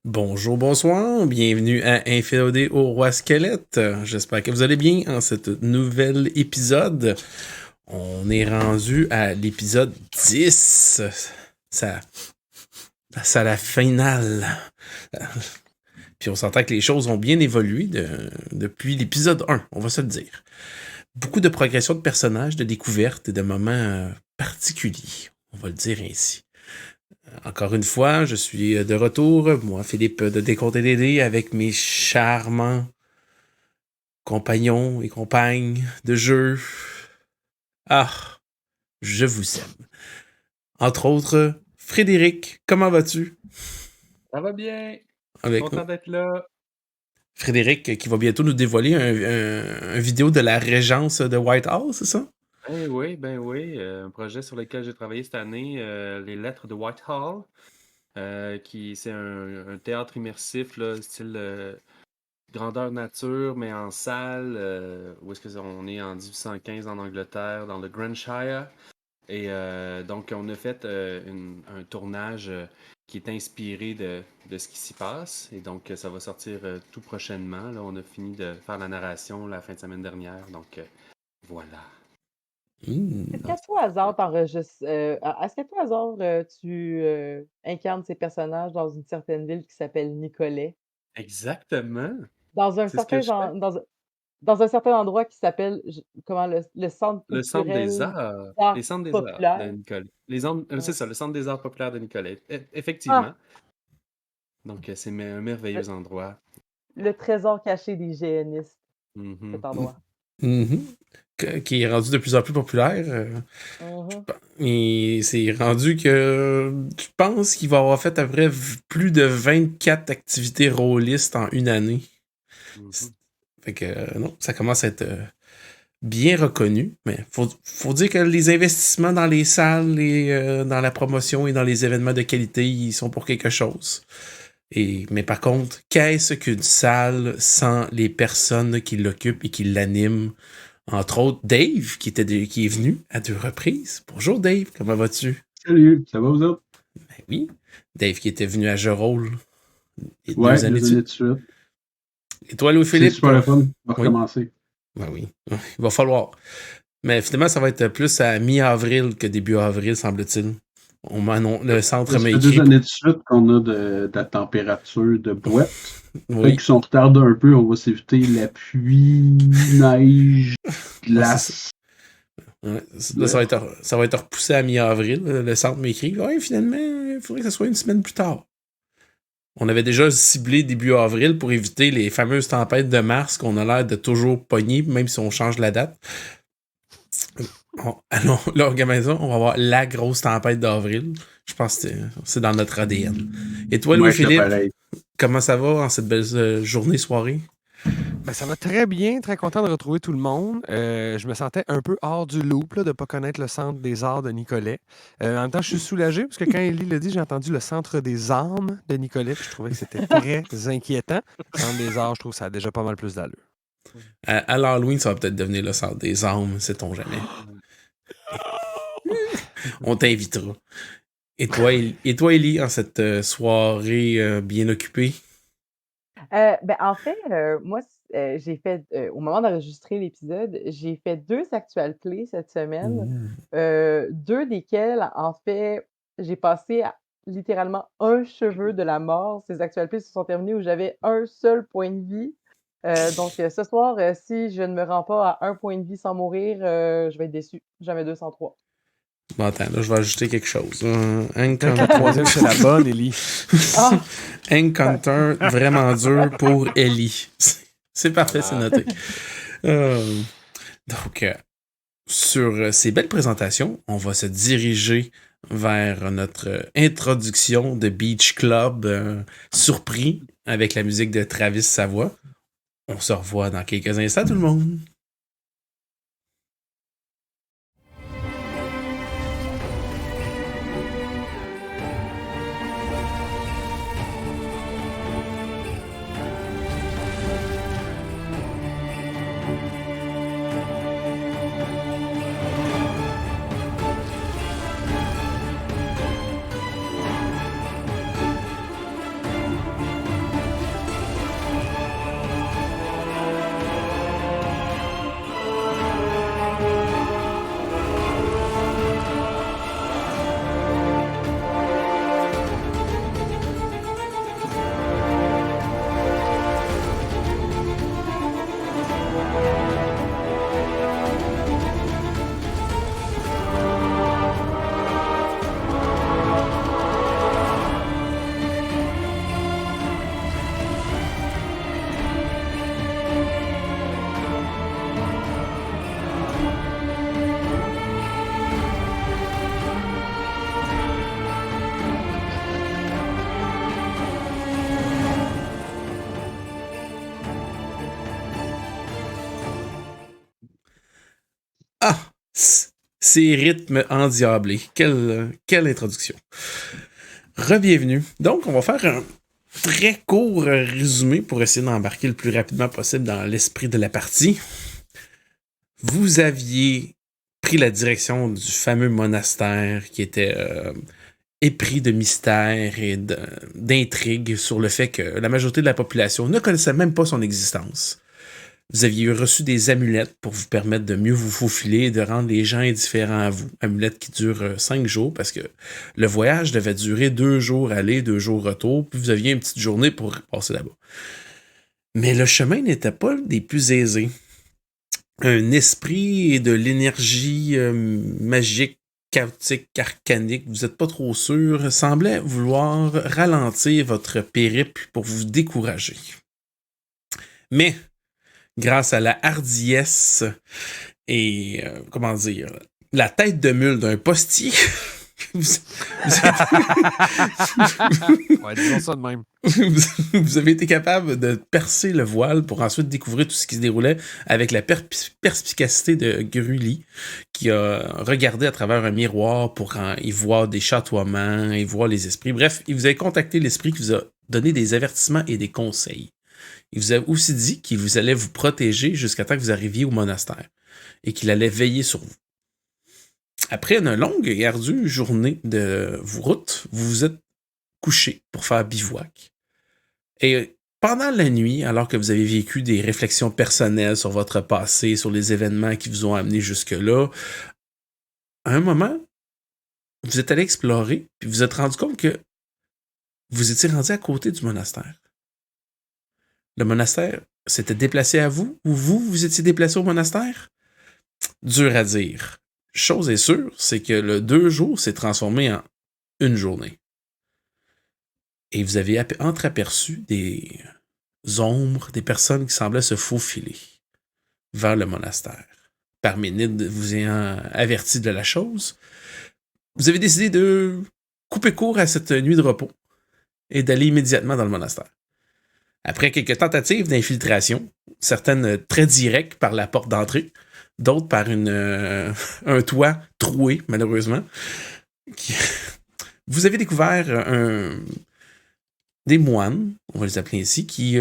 Bonjour, bonsoir, bienvenue à Inféodé au Roi Squelette. J'espère que vous allez bien en cet nouvel épisode. On est rendu à l'épisode 10. Ça, c'est la finale. Puis on s'entend que les choses ont bien évolué depuis l'épisode 1, on va se le dire. Beaucoup de progression de personnages, de découvertes et de moments particuliers, on va le dire ainsi. Encore une fois, je suis de retour, moi, Philippe de Décompte DD, avec mes charmants compagnons et compagnes de jeu. Ah, je vous aime. Entre autres, Frédéric, comment vas-tu? Ça va bien. Avec nous. Content d'être là. Frédéric, qui va bientôt nous dévoiler un vidéo de la régence de Whitehall, c'est ça? Ben oui. Un projet sur lequel j'ai travaillé cette année, les Lettres de Whitehall, c'est un théâtre immersif, là, style grandeur nature, mais en salle, où est-ce que on est en 1815 en Angleterre, dans le Grand Shire. Et donc, on a fait un tournage qui est inspiré de ce qui s'y passe. Et donc, ça va sortir tout prochainement. Là, on a fini de faire la narration la fin de semaine dernière. Donc, voilà. Est-ce qu'à tout hasard, est-ce qu'à tout hasard, tu incarnes ces personnages dans une certaine ville qui s'appelle Nicolet? Exactement. Dans un C'est ce que certain je fais. genre, dans un certain endroit qui s'appelle comment le Centre Le Centre des culturel Arts. Les d'art Centres des Arts de populaire? Nicolet. Ouais. C'est ça, le Centre des Arts populaires de Nicolet. Ah, Effectivement. Donc, c'est un le, merveilleux endroit. le trésor caché des géanistes, Mhm. cet endroit. Mhm. Qui est rendu de plus en plus populaire. Mhm. Et c'est rendu que je pense qu'il va avoir fait à peu près plus de 24 activités rôlistes en une année. Mhm. Fait que non, ça commence à être bien reconnu, mais faut dire que les investissements dans les salles et dans la promotion et dans les événements de qualité, ils sont pour quelque chose. Mais par contre, qu'est-ce qu'une salle sans les personnes qui l'occupent et qui l'animent? Entre autres, Dave, qui est venu à 2 reprises. Bonjour Dave, comment vas-tu? Salut, ça va vous autres? Ben oui, Dave qui était venu à Jeu Rôle il y a Ouais, 2 années de 2 années suite. de suite. Et toi, C'est Louis-Philippe? super le fun. On va Oui, recommencer. ben oui, il va falloir. Mais finalement, ça va être plus à mi-avril que début avril, semble-t-il. Le centre Ça m'a fait 2 écrit. années de suite qu'on a de la température de boîte. Fait que Oui, si on retarde un peu, on va s'éviter la pluie, neige, ouais, c'est ça. glace. Ouais. Là, ça va être repoussé à mi-avril. Le centre m'écrit. Ouais, finalement, il faudrait que ce soit une semaine plus tard. On avait déjà ciblé début avril pour éviter les fameuses tempêtes de mars qu'on a l'air de toujours pogner, même si on change la date. Alors, l'organisation, on va avoir la grosse tempête d'avril. Je pense que c'est dans notre ADN. Et toi, On va être là Louis-Philippe, pareil. comment ça va en cette belle journée, soirée? Ben, ça va très bien, très content de retrouver tout le monde. Je me sentais un peu hors du loop là, de ne pas connaître le Centre des Arts de Nicolet. En même temps, je suis soulagé parce que quand Élie l'a dit, j'ai entendu le Centre des Armes de Nicolet. Puis je trouvais que c'était très inquiétant. Le Centre des Arts, je trouve que ça a déjà pas mal plus d'allure. À l'Halloween, ça va peut-être devenir le centre des âmes, sait-on jamais. On t'invitera. Et toi, Ellie, en cette soirée bien occupée? En fait, moi, j'ai fait, au moment d'enregistrer l'épisode, j'ai fait 2 actual plays cette semaine, Ouh. 2 desquels, en fait, j'ai passé à littéralement un cheveu de la mort. Ces actual plays se sont terminés où j'avais un seul point de vie. Donc, ce soir, si je ne me rends pas à un point de vie sans mourir, je vais être déçu. Jamais 203. Bon, attends, là, je vais ajouter quelque chose. Peut-être la troisième, c'est la bonne, Élie. Ah! Encounter vraiment dur pour Ellie. C'est parfait, c'est noté. Donc, sur ces belles présentations, on va se diriger vers notre introduction de Beach Club surpris avec la musique de Travis Savoie. On se revoit dans quelques instants, tout le monde. Ces rythmes endiablés. Quelle introduction. Re-bienvenue. Donc, on va faire un très court résumé pour essayer d'embarquer le plus rapidement possible dans l'esprit de la partie. Vous aviez pris la direction du fameux monastère qui était épris de mystères et d'intrigues sur le fait que la majorité de la population ne connaissait même pas son existence. Vous aviez reçu des amulettes pour vous permettre de mieux vous faufiler et de rendre les gens indifférents à vous. Amulettes qui durent 5 jours parce que le voyage devait durer 2 jours aller, 2 jours retour, puis vous aviez une petite journée pour passer là-bas. Mais le chemin n'était pas des plus aisés. Un esprit et de l'énergie magique, chaotique, arcanique, vous n'êtes pas trop sûr, semblait vouloir ralentir votre périple pour vous décourager. Mais, grâce à la hardiesse et, la tête de mule d'un postier, Ouais, disons ça de même. vous avez été capable de percer le voile pour ensuite découvrir tout ce qui se déroulait avec la perspicacité de Grully, qui a regardé à travers un miroir pour y voir des chatoiements, y voir les esprits. Bref, il vous a contacté l'esprit qui vous a donné des avertissements et des conseils. Il vous a aussi dit qu'il vous allait vous protéger jusqu'à temps que vous arriviez au monastère et qu'il allait veiller sur vous. Après une longue et ardue journée de route, vous vous êtes couché pour faire bivouac. Et pendant la nuit, alors que vous avez vécu des réflexions personnelles sur votre passé, sur les événements qui vous ont amené jusque-là, à un moment, vous êtes allé explorer, puis vous êtes rendu compte que vous étiez rendu à côté du monastère. Le monastère s'était déplacé à vous, ou vous étiez déplacé au monastère? Dur à dire. Chose est sûre, c'est que le 2 jours s'est transformé en une journée. Et vous avez entreaperçu des ombres, des personnes qui semblaient se faufiler vers le monastère. Parménide vous ayant averti de la chose, vous avez décidé de couper court à cette nuit de repos et d'aller immédiatement dans le monastère. Après quelques tentatives d'infiltration, certaines très directes par la porte d'entrée, d'autres par un toit troué, malheureusement, vous avez découvert des moines, on va les appeler ainsi, qui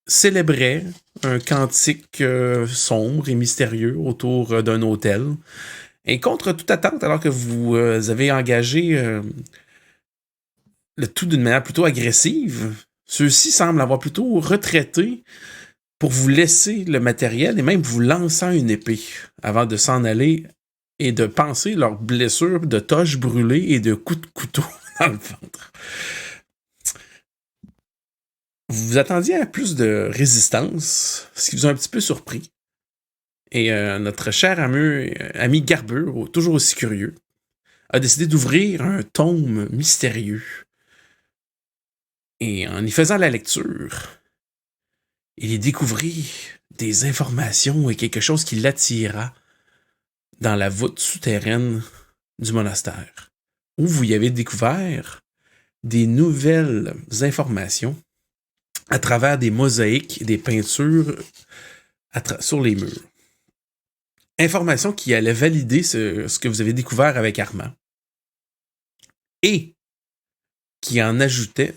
célébraient un cantique sombre et mystérieux autour d'un autel. Et contre toute attente, alors que vous avez engagé le tout d'une manière plutôt agressive, ceux-ci semblent avoir plutôt retraité pour vous laisser le matériel et même vous lançant une épée avant de s'en aller et de panser leurs blessures de toches brûlées et de coups de couteau dans le ventre. Vous vous attendiez à plus de résistance, ce qui vous a un petit peu surpris. Et notre cher ami Garbure, toujours aussi curieux, a décidé d'ouvrir un tome mystérieux. Et en y faisant la lecture, il y découvrit des informations et quelque chose qui l'attira dans la voûte souterraine du monastère, où vous y avez découvert des nouvelles informations à travers des mosaïques et des peintures sur les murs. Informations qui allaient valider ce que vous avez découvert avec Armand et qui en ajoutaient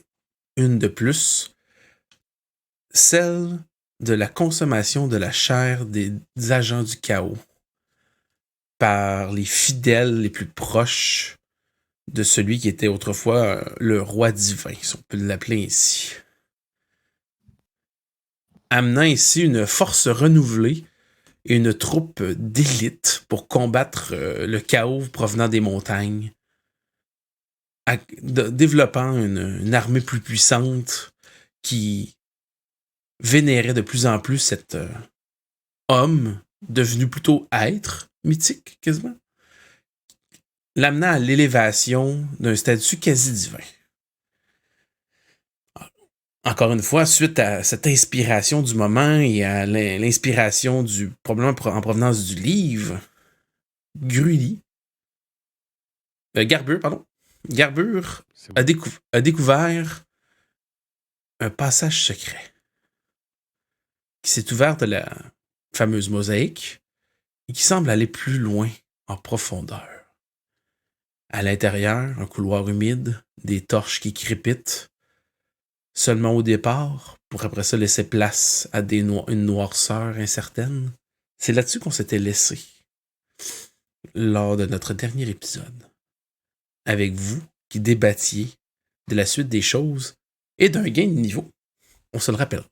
une de plus, celle de la consommation de la chair des agents du chaos par les fidèles les plus proches de celui qui était autrefois le roi divin, si on peut l'appeler ainsi. Amenant ici une force renouvelée et une troupe d'élite pour combattre le chaos provenant des montagnes, développant une armée plus puissante qui vénérait de plus en plus cet homme devenu plutôt être mythique quasiment, l'amenant à l'élévation d'un statut quasi divin. Encore une fois, suite à cette inspiration du moment et à l'inspiration probablement en provenance du livre, Garbure a découvert un passage secret qui s'est ouvert de la fameuse mosaïque et qui semble aller plus loin en profondeur. À l'intérieur, un couloir humide, des torches qui crépitent, seulement au départ, pour après ça laisser place à une noirceur incertaine. C'est là-dessus qu'on s'était laissé lors de notre dernier épisode. Avec vous qui débattiez de la suite des choses et d'un gain de niveau. On se le rappellera.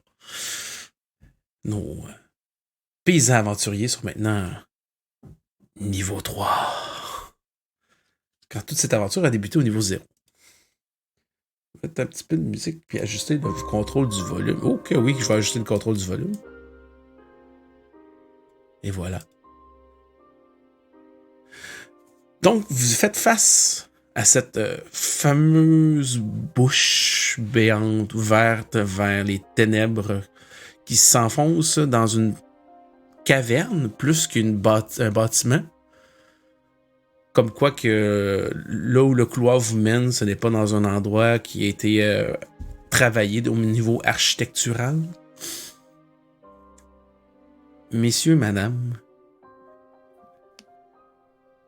Nos paysans aventuriers sont maintenant niveau 3. Quand toute cette aventure a débuté au niveau 0. Faites un petit peu de musique puis ajuster le contrôle du volume. Ok, oui, je vais ajuster le contrôle du volume. Et voilà. Donc, vous faites face à cette fameuse bouche béante ouverte vers les ténèbres qui s'enfonce dans une caverne plus qu'un bâtiment. Comme quoi que là où le couloir vous mène, ce n'est pas dans un endroit qui a été travaillé au niveau architectural. Messieurs, madame,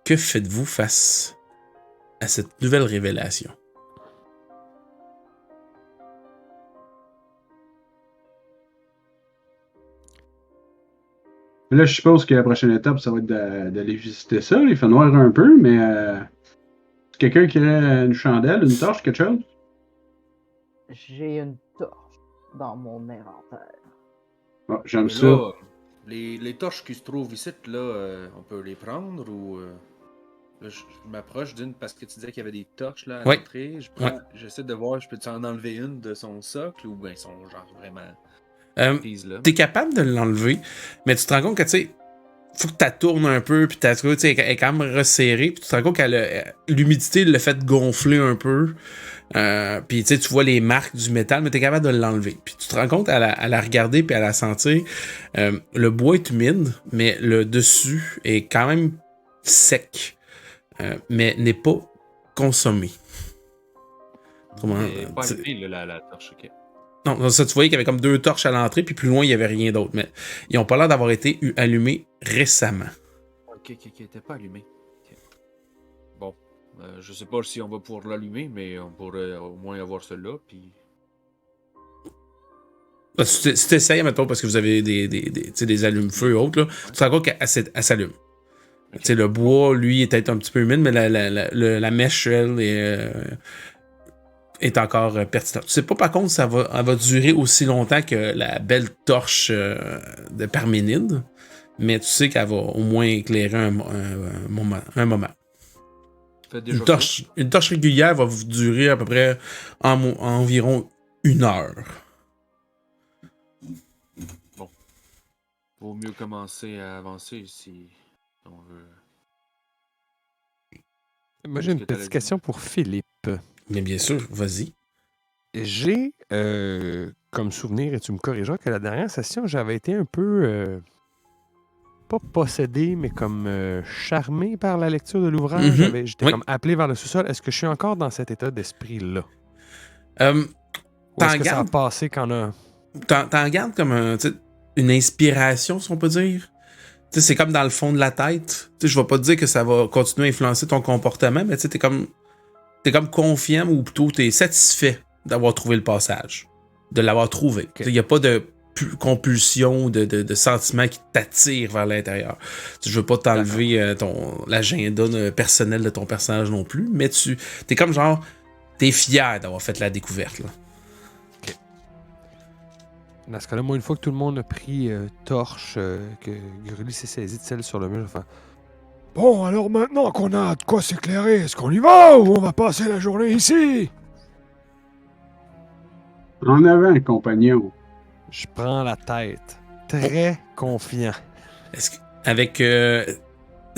que faites-vous face à cette nouvelle révélation? Là, je suppose que la prochaine étape, ça va être d'aller visiter ça. Il fait noir un peu, mais quelqu'un qui aurait une chandelle, une torche, quelque chose? J'ai une torche dans mon inventaire. Bon, j'aime Mais ça. là, les torches qui se trouvent ici, là, on peut les prendre ou. Là, je m'approche d'une parce que tu disais qu'il y avait des torches là à Oui. l'entrée. Ouais. J'essaie de voir, je peux-tu en enlever une de son socle ou bien son genre vraiment prise là. T'es capable de l'enlever, mais tu te rends compte que, tu sais, faut que tu tournes un peu, puis tu sais, elle est quand même resserrée, puis tu te rends compte que l'humidité le fait gonfler un peu. Puis tu vois les marques du métal, mais t'es capable de l'enlever. Puis tu te rends compte à la regarder puis à la sentir, le bois est humide, mais le dessus est quand même sec, mais n'est pas consommé. Comment Pas allumé là, la torche, ok. Non, ça tu voyais qu'il y avait comme 2 torches à l'entrée, puis plus loin il y avait rien d'autre. Mais ils ont pas l'air d'avoir été allumés récemment. Ok, qui était pas allumé. Okay. Bon, je sais pas si on va pouvoir l'allumer, mais on pourrait au moins avoir celle-là, puis. Si tu essayes, mettons, parce que vous avez des allumes-feu et autres, là, tu te rends compte qu'elle s'allume. Okay. Le bois, lui, est peut-être un petit peu humide, mais la mèche, elle, est encore pertinente. Tu sais pas, par contre, elle va durer aussi longtemps que la belle torche de Parménide, mais tu sais qu'elle va au moins éclairer un moment. Une torche régulière va vous durer à peu près environ 1 heure. Bon. Vaut mieux commencer à avancer si on veut. Moi, j'ai une petite question pour Philippe. Mais bien sûr, vas-y. J'ai comme souvenir, et tu me corrigeras, que la dernière session, j'avais été un peu, pas possédé, mais comme charmé par la lecture de l'ouvrage. Mm-hmm. J'étais comme appelé vers le sous-sol. Est-ce que je suis encore dans cet état d'esprit-là? Ou est-ce que ça a passé quand on a... T'en gardes comme une inspiration, si on peut dire. T'sais, c'est comme dans le fond de la tête. Je vais pas te dire que ça va continuer à influencer ton comportement, mais t'es comme confiant ou plutôt t'es satisfait d'avoir trouvé le passage, de l'avoir trouvé. Il n'y a pas de compulsion, de sentiment qui t'attire vers l'intérieur. Je veux pas t'enlever l'agenda personnel de ton personnage non plus, mais t'es comme genre, t'es fier d'avoir fait la découverte. Là. Okay. Dans ce cas-là, moi, une fois que tout le monde a pris torche, que Grully s'est saisi de celle sur le mur, enfin... Bon, alors maintenant qu'on a de quoi s'éclairer, est-ce qu'on y va ou on va passer la journée ici? On avait un compagnon. Je prends la tête. Très confiant. Est-ce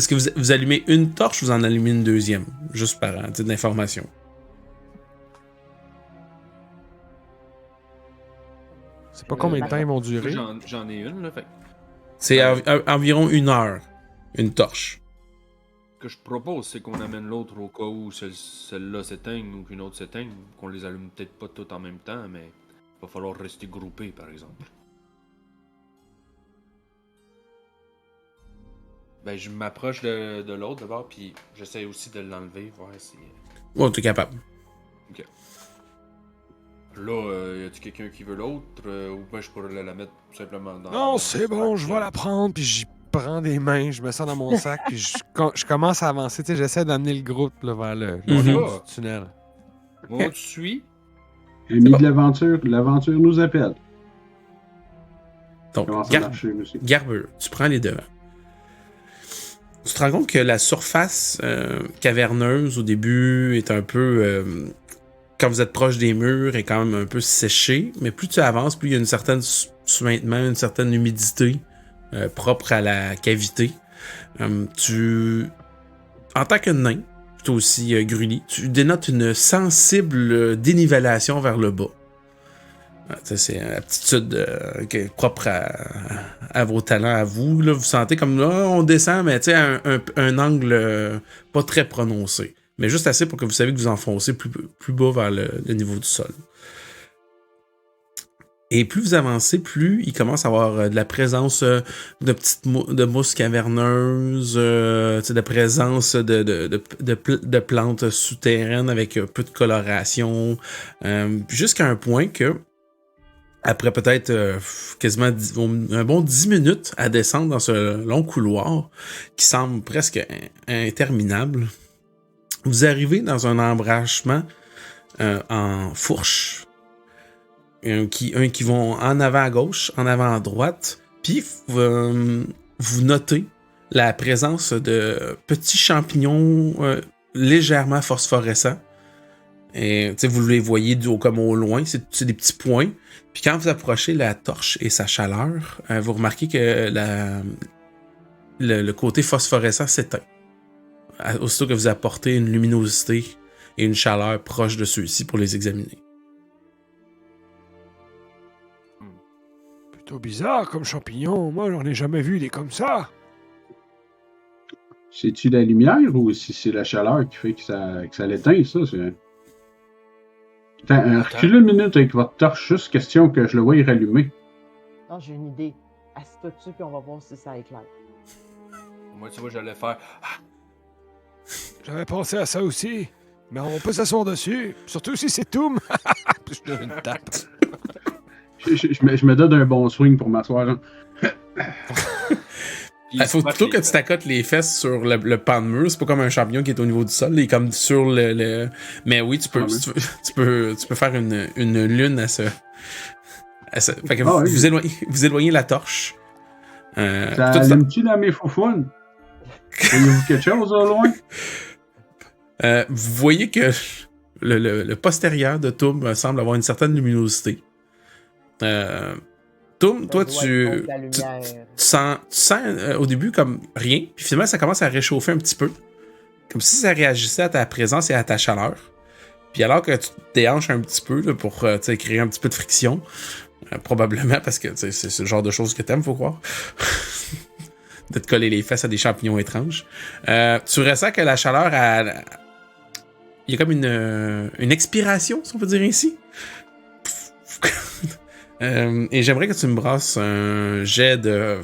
que vous allumez une torche ou vous en allumez une deuxième? Juste par titre d'information. C'est pas combien de temps ils vont durer? J'en ai une, là, fait. C'est environ 1 heure, une torche. Ce que je propose, c'est qu'on amène l'autre au cas où celle-là s'éteigne ou qu'une autre s'éteigne, qu'on les allume peut-être pas toutes en même temps, mais il va falloir rester groupés, par exemple. Ben, je m'approche de l'autre d'abord, puis j'essaie aussi de l'enlever, voir si. Oh, t'es capable. Ok. Là, y a-tu quelqu'un qui veut l'autre, ou ben je pourrais la mettre tout simplement dans. Non, c'est bon, je vais la prendre, puis j'y prends des mains, je mets ça dans mon sac, puis je commence à avancer. Tu sais, j'essaie d'amener le groupe là, vers le Mhm. fond du tunnel. Moi, tu suis. Ami bon. de l'aventure nous appelle. Donc, Comment ça marche, monsieur? Garber, tu prends les devants. Tu te rends compte que la surface caverneuse au début est un peu... quand vous êtes proche des murs, est quand même un peu séchée, mais plus tu avances, plus il y a une certaine suintement, une certaine humidité propre à la cavité. En tant que nain, plutôt aussi Gruli, tu dénotes une sensible dénivellation vers le bas. Ça, c'est une aptitude propre à vos talents, à vous. Là. Vous sentez comme là, on descend, mais à un angle pas très prononcé. Mais juste assez pour que vous saviez que vous enfoncez plus bas vers le niveau du sol. Et plus vous avancez, plus il commence à avoir de la présence de mousses caverneuses, de la présence de plantes souterraines avec peu de coloration, jusqu'à un point que après peut-être quasiment un bon 10 minutes à descendre dans ce long couloir qui semble presque interminable, vous arrivez dans un embranchement en fourche. Qui vont en avant à gauche, en avant à droite, puis vous notez la présence de petits champignons légèrement phosphorescents. Et vous les voyez comme au loin, c'est des petits points. Puis quand vous approchez la torche et sa chaleur, vous remarquez que le côté phosphorescent s'éteint. Aussitôt que vous apportez une luminosité et une chaleur proche de ceux-ci pour les examiner. Plutôt bizarre comme champignon. Moi, j'en ai jamais vu des comme ça. C'est-tu la lumière ou si c'est la chaleur qui fait que ça l'éteint, ça? Attends, reculez une minute avec votre torche, juste question que je le voie y rallumer. Non, j'ai une idée. Assis-toi dessus, puis on va voir si ça éclaire. Moi, tu vois, j'allais faire. J'avais pensé à ça aussi. Mais on peut s'asseoir dessus. Surtout si c'est Toum. Puis je donne une tape. Je me donne un bon swing pour m'asseoir. Hein. Il faut plutôt que tu t'accotes les fesses sur le pan de mur. C'est pas comme un champignon qui est au niveau du sol. Il est comme sur le... Mais oui, tu peux faire une lune à ce... Fait que vous éloignez la torche. Ça allume-tu dans mes foufounes? Voyez-vous quelque chose au loin? Vous voyez que le postérieur de Toum semble avoir une certaine luminosité. Toum, toi, tu sens au début comme rien, puis finalement, ça commence à réchauffer un petit peu. Comme si ça réagissait à ta présence et à ta chaleur. Puis alors que tu te déhanches un petit peu là, pour créer un petit peu de friction, probablement parce que c'est le genre de choses que t'aimes, faut croire. De te coller les fesses à des champignons étranges. Tu ressens que la chaleur il y a comme une expiration, si on peut dire ainsi. Et j'aimerais que tu me brasses un jet de,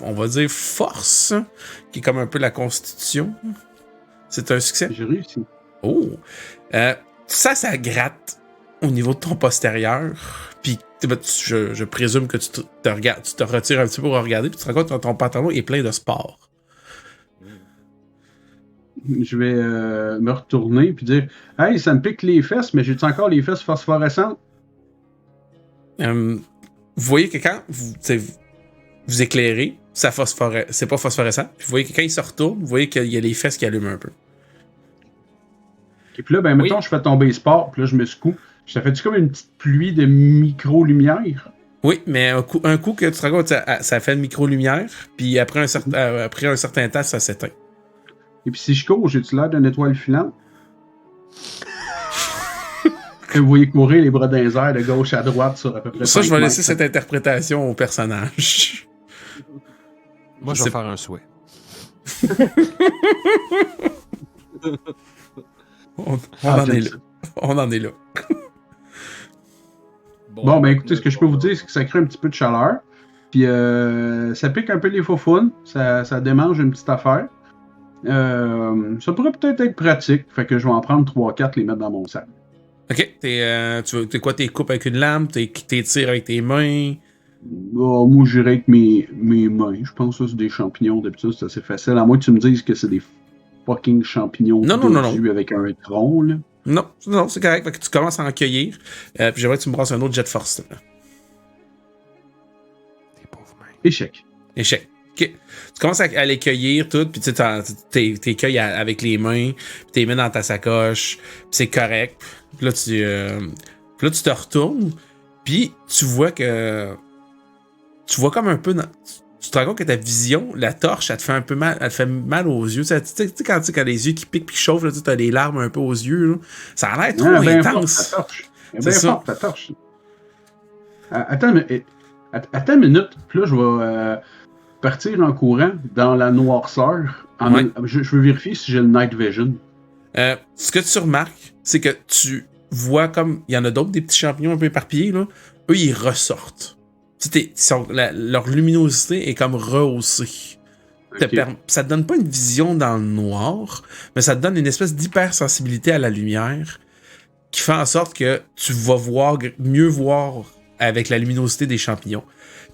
on va dire, force, qui est comme un peu la constitution. C'est un succès? J'ai réussi. Oh! Ça gratte au niveau de ton postérieur. Puis je présume que tu te retires un petit peu pour regarder, puis tu te rends compte que ton pantalon est plein de sport. Je vais me retourner puis dire « Hey, ça me pique les fesses, mais j'ai-tu encore les fesses phosphorescentes? » Vous voyez que quand vous éclairez, c'est pas phosphorescent. Puis vous voyez que quand il se retourne, vous voyez qu'il y a les fesses qui allument un peu. Et puis là, mettons, je fais tomber sport, puis là, je me secoue. Ça fait-tu comme une petite pluie de micro-lumière? Oui, mais un coup que tu te rends compte, ça fait une micro-lumière, puis après un certain temps, ça s'éteint. Et puis si je cours, j'ai-tu l'air d'une étoile filante? Vous voyez courir les bras dans les airs de gauche à droite sur à peu près. Ça, je vais laisser cette interprétation au personnage. Moi, je vais faire un souhait. On en est là. On en est là. Bon, ben écoutez, ce que je peux vous dire, c'est que ça crée un petit peu de chaleur. Puis ça pique un peu les faufounes, ça démange une petite affaire. Ça pourrait peut-être être pratique, fait que je vais en prendre 3-4 les mettre dans mon sac. Ok, t'es quoi, t'es coupes avec une lame, t'es tires avec tes mains? Moi, j'irais avec mes mains. Je pense que ça, c'est des champignons. D'habitude, c'est assez facile. À moins que tu me dises que c'est des fucking champignons Non. avec un tronc, là. Non, c'est correct. Fait que tu commences à en cueillir. Puis j'aimerais que tu me brasses un autre jet de force. Là. Tes pauvres mains. Échec. Échec. Ok. Tu commences à les cueillir toutes, puis tu sais, t'es cueilles avec les mains, puis t'es mets dans ta sacoche, puis c'est correct. Puis là, tu te retournes, puis tu vois que... Tu vois comme un peu... Tu te rends compte que ta vision, la torche, elle te fait un peu mal, elle te fait mal aux yeux. Tu sais, quand les yeux qui piquent puis qui chauffent, là, tu as des larmes un peu aux yeux. Là. Ça a l'air trop intense. C'est forte, ta torche. Attends une minute. Puis là, je vais partir en courant dans la noirceur. Je veux vérifier si j'ai le night vision. Ce que tu remarques, c'est que tu vois comme... Il y en a d'autres, des petits champignons un peu éparpillés. Là. Eux, ils ressortent. Leur luminosité est comme rehaussée. Okay. Ça te donne pas une vision dans le noir, mais ça te donne une espèce d'hypersensibilité à la lumière qui fait en sorte que tu vas mieux voir avec la luminosité des champignons.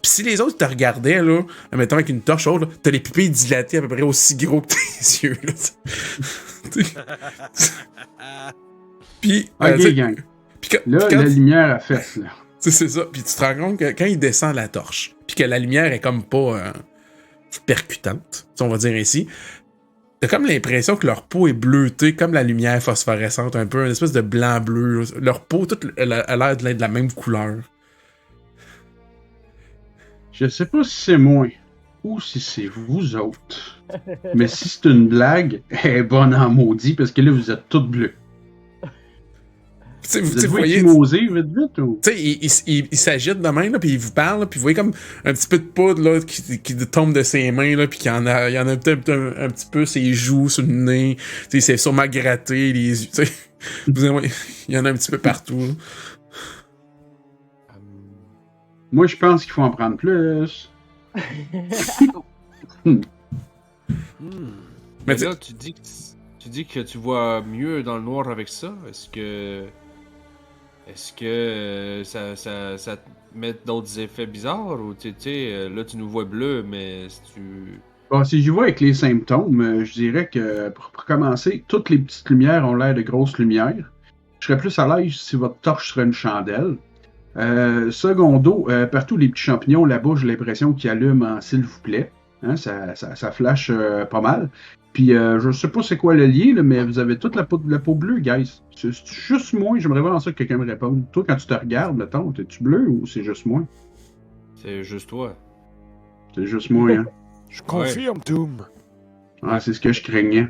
Puis si les autres te regardaient, là, mettons avec une torche haute, t'as les pupilles dilatées à peu près aussi gros que tes yeux. Puis, gang. Là, la lumière a fait, là. C'est ça. Puis tu te rends compte que quand il descend la torche, puis que la lumière est comme pas percutante, on va dire ainsi, t'as comme l'impression que leur peau est bleutée comme la lumière phosphorescente, un peu, une espèce de blanc-bleu. Leur peau, toute, elle a l'air d'être de la même couleur. Je sais pas si c'est moi ou si c'est vous autres, mais si c'est une blague, elle est bonne en maudit, parce que là, vous êtes toutes bleues. Vous voyez, vite ou? Il s'agite de même, là, puis il vous parle, puis vous voyez comme un petit peu de poudre là, qui tombe de ses mains, là, puis il y en a peut-être un petit peu ses joues, sur le nez, c'est sûrement gratté, les yeux, il y en a un petit peu partout. Moi, je pense qu'il faut en prendre plus. Mais là, tu dis que tu vois mieux dans le noir avec ça. Est-ce que ça te met d'autres effets bizarres ou tu sais, là tu nous vois bleu, mais si tu... Bon, si j'y vois avec les symptômes, je dirais que pour commencer, toutes les petites lumières ont l'air de grosses lumières. Je serais plus à l'aise si votre torche serait une chandelle. Secondo, partout les petits champignons là-bas, j'ai l'impression qu'ils allument en s'il vous plaît. Hein, ça flash pas mal. Puis je sais pas c'est quoi le lien, là, mais vous avez toute la peau bleue, guys. C'est juste moi, j'aimerais voir ça que quelqu'un me réponde. Toi, quand tu te regardes, mettons, t'es-tu bleu ou c'est juste moi? C'est juste toi. C'est juste moi, hein? Je confirme, Toom. Ah, c'est ce que je craignais.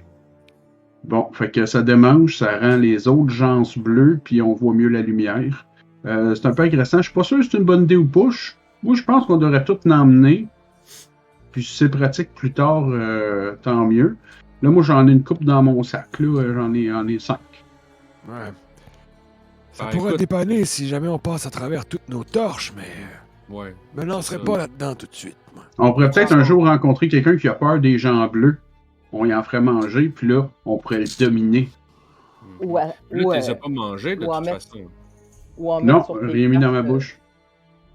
Bon, fait que ça démange, ça rend les autres gens bleus, puis on voit mieux la lumière. C'est un peu agressant. Je suis pas sûr si c'est une bonne idée ou pas. Moi, je pense qu'on devrait tout l'emmener. Puis si c'est pratique plus tard, tant mieux. Là, moi, j'en ai une coupe dans mon sac. Là, j'en ai 5. Ouais. Ça pourrait dépanner si jamais on passe à travers toutes nos torches, mais... Ouais. Me lancerai pas là-dedans tout de suite. Moi. On pourrait peut-être un jour rencontrer quelqu'un qui a peur des gens bleus. On y en ferait manger, puis là, on pourrait le dominer. Là, tu les as pas mangés, de toute façon. Non, rien mis dans ma bouche.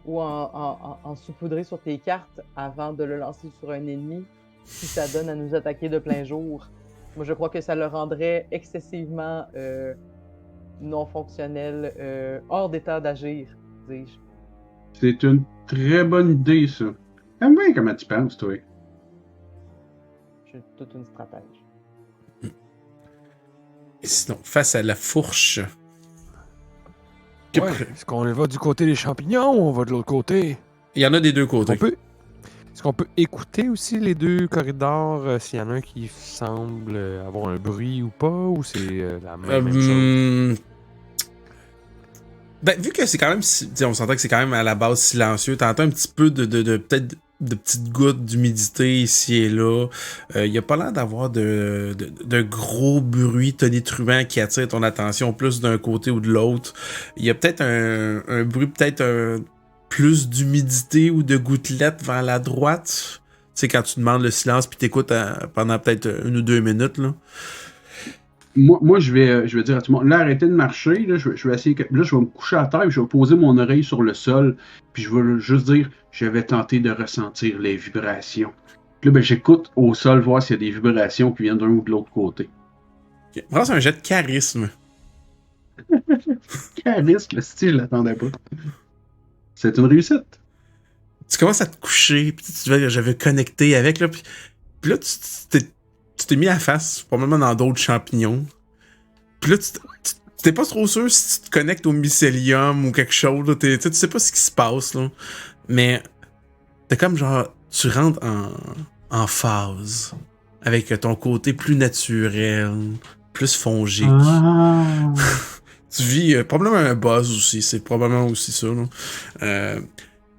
Ou en saupoudrer sur tes cartes avant de le lancer sur un ennemi, si ça donne à nous attaquer de plein jour. Moi, je crois que ça le rendrait excessivement non fonctionnel, hors d'état d'agir, dis-je. C'est une très bonne idée, ça. J'aime bien comment tu penses, toi. Je suis toute une stratège. Et sinon, face à la fourche... Ouais. Est-ce qu'on va du côté des champignons ou on va de l'autre côté? Il y en a des deux côtés. Est-ce qu'on peut écouter aussi les deux corridors s'il y en a un qui semble avoir un bruit ou pas? Ou c'est la même chose? Ben, vu que c'est quand même... On s'entend que c'est quand même à la base silencieux. T'entends un petit peu peut-être de petites gouttes d'humidité ici et là. Il n'y a pas l'air d'avoir de gros bruits tonitruants qui attirent ton attention plus d'un côté ou de l'autre. Il y a peut-être un bruit plus d'humidité ou de gouttelettes vers la droite. Tu sais, quand tu demandes le silence puis t'écoutes pendant peut-être 1 ou 2 minutes, là. Moi, je vais dire à tout le monde, là, arrêtez de marcher, là, je vais essayer, là, je vais me coucher à terre, puis je vais poser mon oreille sur le sol, puis je vais juste dire, je vais tenter de ressentir les vibrations. Puis là, ben, j'écoute au sol, voir s'il y a des vibrations qui viennent d'un ou de l'autre côté. Okay. Vraiment, c'est un jet de charisme. Charisme, le style, je l'attendais pas. C'est une réussite. Tu commences à te coucher, puis tu vois, j'avais connecté avec, là, puis là, tu t'es mis à face, probablement dans d'autres champignons. Puis là, tu t'es pas trop sûr si tu te connectes au mycélium ou quelque chose, là, tu sais pas ce qui se passe, là. Mais t'es comme genre, tu rentres en phase avec ton côté plus naturel, plus fongique. Ah. Tu vis probablement un buzz aussi, c'est probablement aussi ça, là.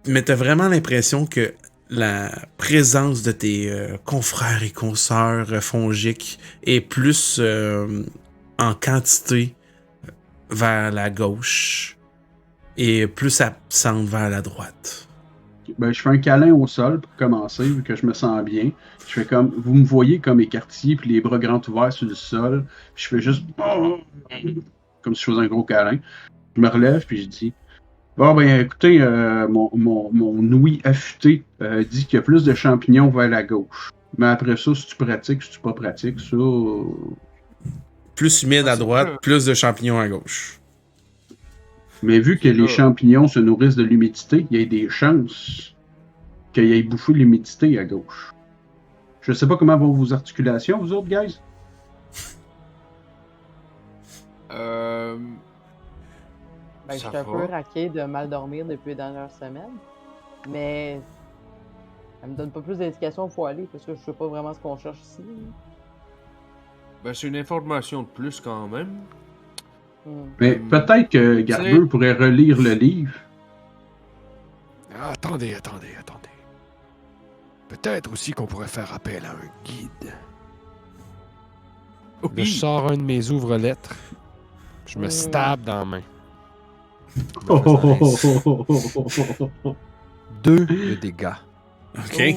Mais t'as vraiment l'impression que la présence de tes confrères et consoeurs fongiques est plus en quantité vers la gauche et plus absente vers la droite. Ben, je fais un câlin au sol pour commencer, vu que je me sens bien. Je fais comme, vous me voyez comme écartillé, puis les bras grands ouverts sur le sol. Puis je fais juste, comme si je faisais un gros câlin. Je me relève, puis je dis, bon, ben, écoutez, mon ouïe affûté dit qu'il y a plus de champignons vers la gauche. Mais après ça, si tu pratiques, si tu pas pratiques, ça. Plus humide à droite, plus de champignons à gauche. Mais vu que les champignons se nourrissent de l'humidité, il y a des chances qu'il y ait bouffé l'humidité à gauche. Je sais pas comment vont vos articulations, vous autres, guys? Je suis un peu raqué de mal dormir depuis les dernières semaines. Mais ça me donne pas plus d'indications où il faut aller parce que je sais pas vraiment ce qu'on cherche ici. Ben, c'est une information de plus quand même. Mais peut-être que Garber pourrait relire le livre. Attendez. Peut-être aussi qu'on pourrait faire appel à un guide. Oui. Là, je sors un de mes ouvre-lettres. Je me stab dans la main. 2 de dégâts. OK.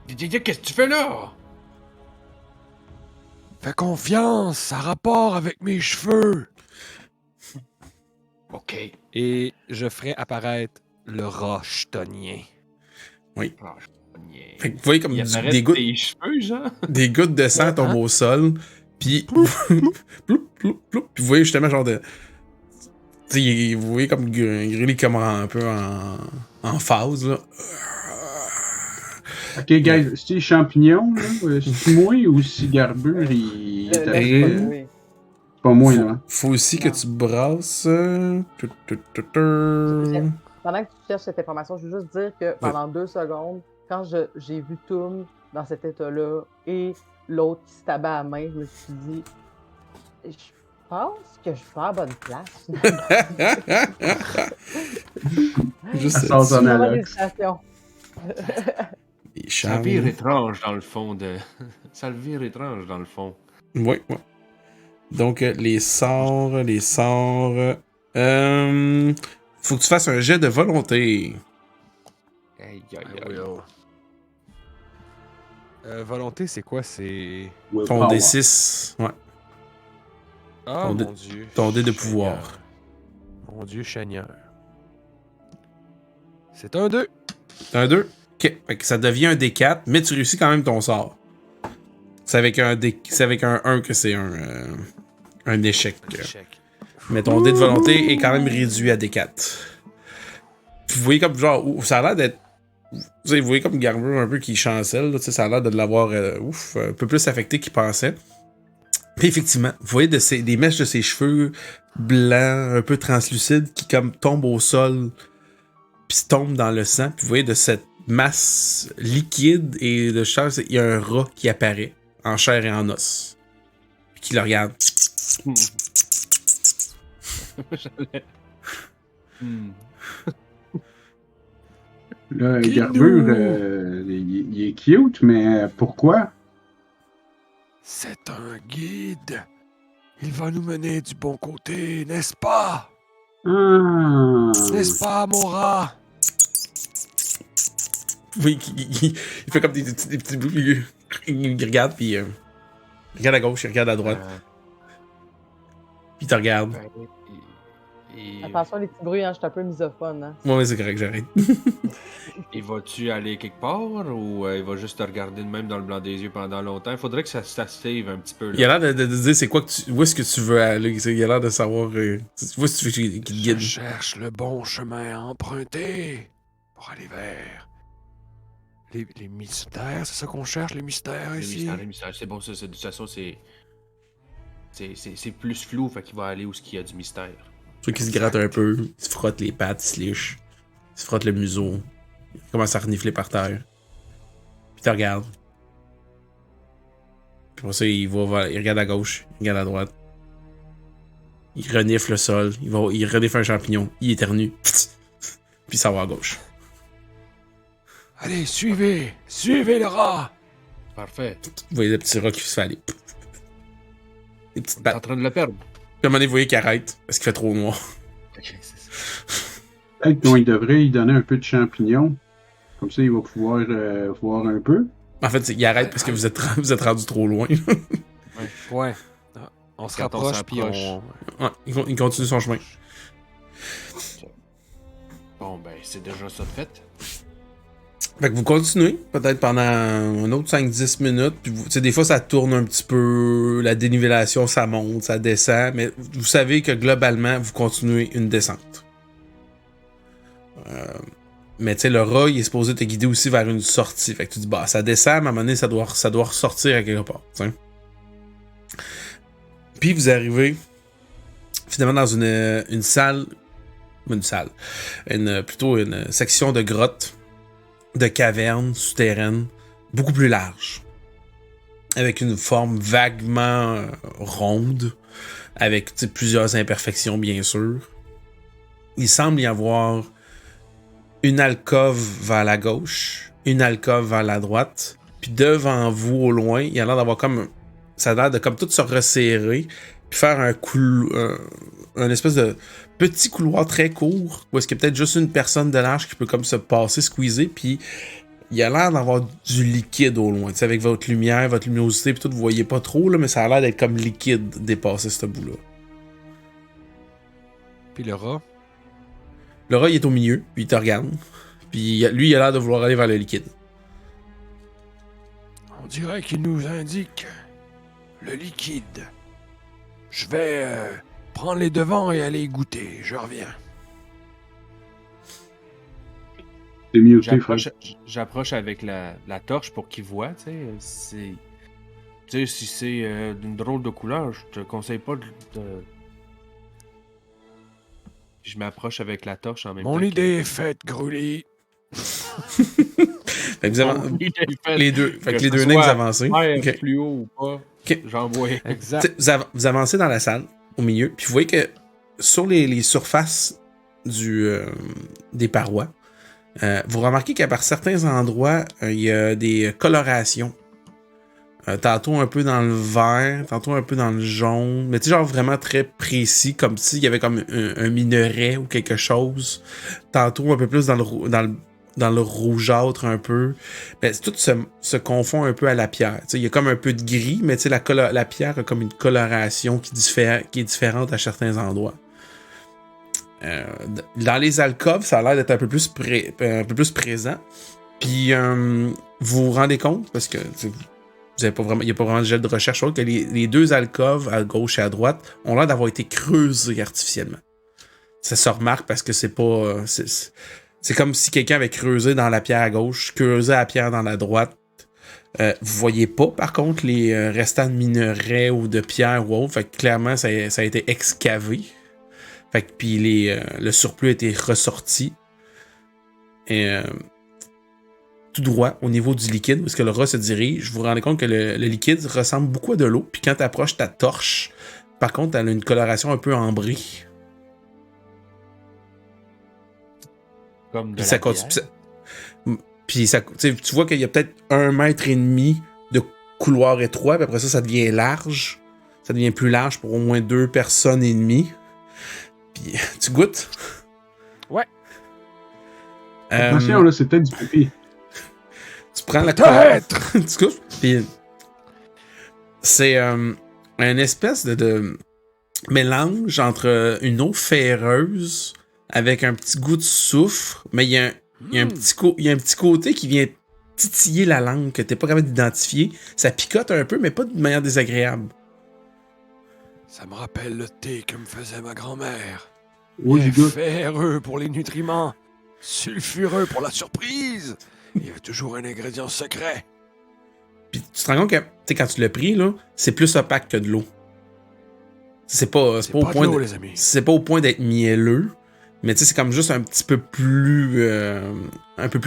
Qu'est-ce que tu fais là? Fais confiance, ça a rapport avec mes cheveux. OK. Et je ferai apparaître le rat chtonien. Oui. Oh, Fait que vous voyez comme des gouttes, tes cheveux, genre? des gouttes de sang tombent au sol, puis ploup, ploup, ploup, puis vous voyez justement genre de... T'sais, vous voyez comme Grilly comme un peu en phase, là. Ok, guys, c'est les champignons, là? C'est moi ou si Garber, il est arrivé? C'est pas moi, là. Faut aussi que tu brasses... Pendant que tu cherches cette information, je veux juste dire que pendant 2 secondes, quand j'ai vu Toum dans cet état-là et l'autre qui se tabat à la main, je me suis dit, je pense que je suis pas à la bonne place. Juste Ça sort en alerte. Ça vire étrange dans le fond de... Ça le vire étrange dans le fond. Oui. Donc, les sorts... faut que tu fasses un jet de volonté. Aïe. Volonté, c'est quoi? C'est... Ton D6. Ouais. Ah, Ton mon Dieu. Ton dé de Seigneur. pouvoir. Mon Dieu, Seigneur. C'est un 2. T'as un 2? Ok. Fait que ça devient un D4, mais tu réussis quand même ton sort. C'est avec un 1 que c'est un échec. Mais ton dé de volonté est quand même réduit à D4. Puis vous voyez comme genre, ça a l'air d'être... Vous voyez comme Garber un peu qui chancelle, là, ça a l'air de l'avoir un peu plus affecté qu'il pensait. Puis effectivement, vous voyez des mèches de ses cheveux blancs, un peu translucides, qui comme tombent au sol, puis tombent dans le sang. Puis vous voyez de cette masse liquide et de chair, il y a un rat qui apparaît en chair et en os. Puis qui le regarde. Là, Garber, il est cute, mais pourquoi? C'est un guide. Il va nous mener du bon côté, n'est-ce pas? Ah. N'est-ce pas, Mora? Oui, il fait comme des petits bruits. Il regarde, puis il regarde à gauche, il regarde à droite, puis il te regarde. Ben, il- Attention les petits bruits, hein, je suis un peu misophone. Hein. Ouais, c'est correct, j'arrête. Il va-tu aller quelque part ou il va juste te regarder de même dans le blanc des yeux pendant longtemps? Il faudrait que ça se save un petit peu. Là. Il a l'air de dire c'est quoi où est-ce que tu veux aller. Il a l'air de savoir où est-ce que tu veux qu'il te Je guide. cherche le bon chemin à emprunter pour aller vers les mystères. C'est ça qu'on cherche, les mystères ici? Les mystères, c'est bon, ça. De toute façon, c'est plus flou, fait qu'il va aller où il y a du mystère. Ceux qui se grattent un peu, il se frotte les pattes, il se liche, il se frotte le museau, il commence à renifler par terre. Puis il te regarde. Puis pour ça, il regarde à gauche, il regarde à droite. Il renifle le sol, il renifle un champignon, il éternue. Puis ça va à gauche. Allez, suivez le rat! Parfait. Vous voyez le petit rat qui se fait aller. Les petites T'es en pattes. train de le perdre. Puis à un moment donné, vous voyez qu'il arrête parce qu'il fait trop noir. Ok, c'est ça. Peut-être qu'il devrait lui donner un peu de champignons. Comme ça, il va pouvoir voir un peu. En fait, il arrête parce que vous êtes rendu trop loin. Ouais. Ah, on se Quand on rapproche, puis s'approche. on... Ouais, il continue son chemin. Bon, ben, c'est déjà ça de fait. Fait que vous continuez, peut-être pendant un autre 5-10 minutes. Puis tu sais, des fois, ça tourne un petit peu. La dénivellation, ça monte, ça descend. Mais vous savez que globalement, vous continuez une descente. Mais tu sais, le rat, il est supposé te guider aussi vers une sortie. Fait que tu dis, bah, ça descend, mais à un moment donné, ça doit ressortir à quelque part. T'sais. Puis vous arrivez finalement dans une salle. Plutôt une section de grotte, de caverne souterraine, beaucoup plus large. Avec une forme vaguement ronde, avec plusieurs imperfections, bien sûr. Il semble y avoir une alcôve vers la gauche, une alcôve vers la droite, puis devant vous, au loin, il y a l'air d'avoir comme... Ça a l'air de comme tout se resserrer, puis faire un espèce de petit couloir très court, où est-ce qu'il y a peut-être juste une personne de large qui peut comme se passer, squeezer, puis il y a l'air d'avoir du liquide au loin. T'sais, avec votre lumière, votre luminosité, puis tout, vous voyez pas trop, là, mais ça a l'air d'être comme liquide dépasser ce bout-là. Puis le rat? Le rat, il est au milieu, puis il te regarde. Puis lui, il a l'air de vouloir aller vers le liquide. On dirait qu'il nous indique le liquide. Je vais prendre les devants et aller y goûter. Je reviens. C'est mieux, Fred. J'approche avec la torche pour qu'il voit, tu sais. Tu sais, si c'est d'une drôle de couleur, je te conseille pas de... Je m'approche avec la torche en même temps. Mon idée est faite, Grully. Fait que les deux nains, vous avancez. Okay. Plus haut ou pas, Okay. j'en vois. Exact. Vous avancez dans la salle, au milieu, puis vous voyez que sur les surfaces des parois, vous remarquez qu'à par certains endroits, il y a des colorations. Tantôt un peu dans le vert, tantôt un peu dans le jaune, mais tu sais, genre vraiment très précis, comme s'il y avait comme un minerai ou quelque chose. Tantôt un peu plus dans le rougeâtre un peu. Mais tout se confond un peu à la pierre. Tu sais, il y a comme un peu de gris, mais tu sais, la pierre a comme une coloration qui est différente à certains endroits. Dans les alcôves, ça a l'air d'être un peu plus présent. Puis vous vous rendez compte, parce que il n'y a pas vraiment de gel de recherche, que les deux alcôves, à gauche et à droite, ont l'air d'avoir été creusées artificiellement. Ça se remarque parce que c'est pas... c'est comme si quelqu'un avait creusé dans la pierre à gauche, creusé la pierre dans la droite. Vous voyez pas, par contre, les restants de minerais ou de pierre ou autre. Fait que clairement, ça a été excavé. Fait que puis le surplus a été ressorti. Et... tout droit au niveau du liquide, où est-ce que le rat se dirige, vous vous rendez compte que le liquide ressemble beaucoup à de l'eau, puis quand tu approches ta torche, par contre, elle a une coloration un peu ambrée. Comme de Puis la ça bière. continue. Puis ça, tu vois qu'il y a peut-être 1,5 mètre de couloir étroit, puis après ça devient large. Ça devient plus large pour au moins 2 personnes et demie. Puis tu goûtes? Ouais. Attention, là, c'est peut-être du pipi. Tu prends la Peut-être! tu goûtes, puis c'est une espèce de mélange entre une eau ferreuse avec un petit goût de soufre, mais il y a un petit côté qui vient titiller la langue que t'es pas capable d'identifier. Ça picote un peu, mais pas de manière désagréable. Ça me rappelle le thé que me faisait ma grand-mère. Oh, j'y goûte. Ferreux pour les nutriments, sulfureux pour la surprise. Il y a toujours un ingrédient secret. Puis tu te rends compte que, tu sais, quand tu l'as pris, là, c'est plus opaque que de l'eau. C'est pas au de point l'eau, les amis. c'est pas au point d'être mielleux, mais tu sais, c'est comme juste un petit peu plus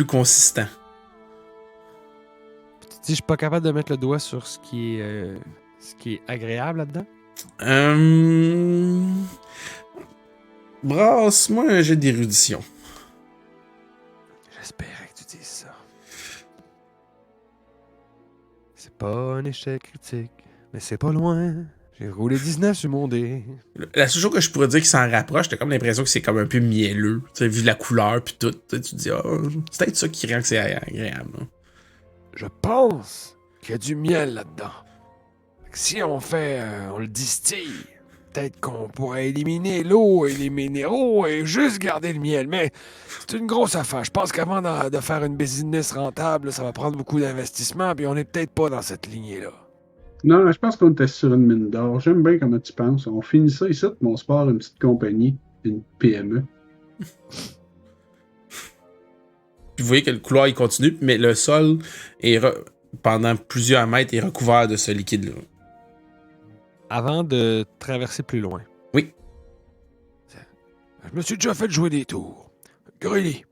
consistant. Tu dis, je suis pas capable de mettre le doigt sur ce qui est agréable là-dedans? Brasse-moi un jet d'érudition. J'espérais que tu dises ça. C'est pas un échec critique, mais c'est pas loin. J'ai roulé 19 sur mon dé. La seule chose que je pourrais dire qui s'en rapproche, t'as comme l'impression que c'est comme un peu mielleux. Tu sais, vu la couleur puis tout, tu te dis, c'est peut-être ça qui rend que c'est agréable. Là. Je pense qu'il y a du miel là-dedans. Si on le distille, peut-être qu'on pourrait éliminer l'eau et les minéraux et juste garder le miel. Mais c'est une grosse affaire. Je pense qu'avant de faire une business rentable, ça va prendre beaucoup d'investissement, puis on n'est peut-être pas dans cette lignée-là. Non, je pense qu'on était sur une mine d'or. J'aime bien comment tu penses. On finit ça ici, mais on se part une petite compagnie, une PME. Puis vous voyez que le couloir il continue, mais le sol est pendant plusieurs mètres est recouvert de ce liquide-là. Avant de traverser plus loin. Oui. Je me suis déjà fait jouer des tours. Grully,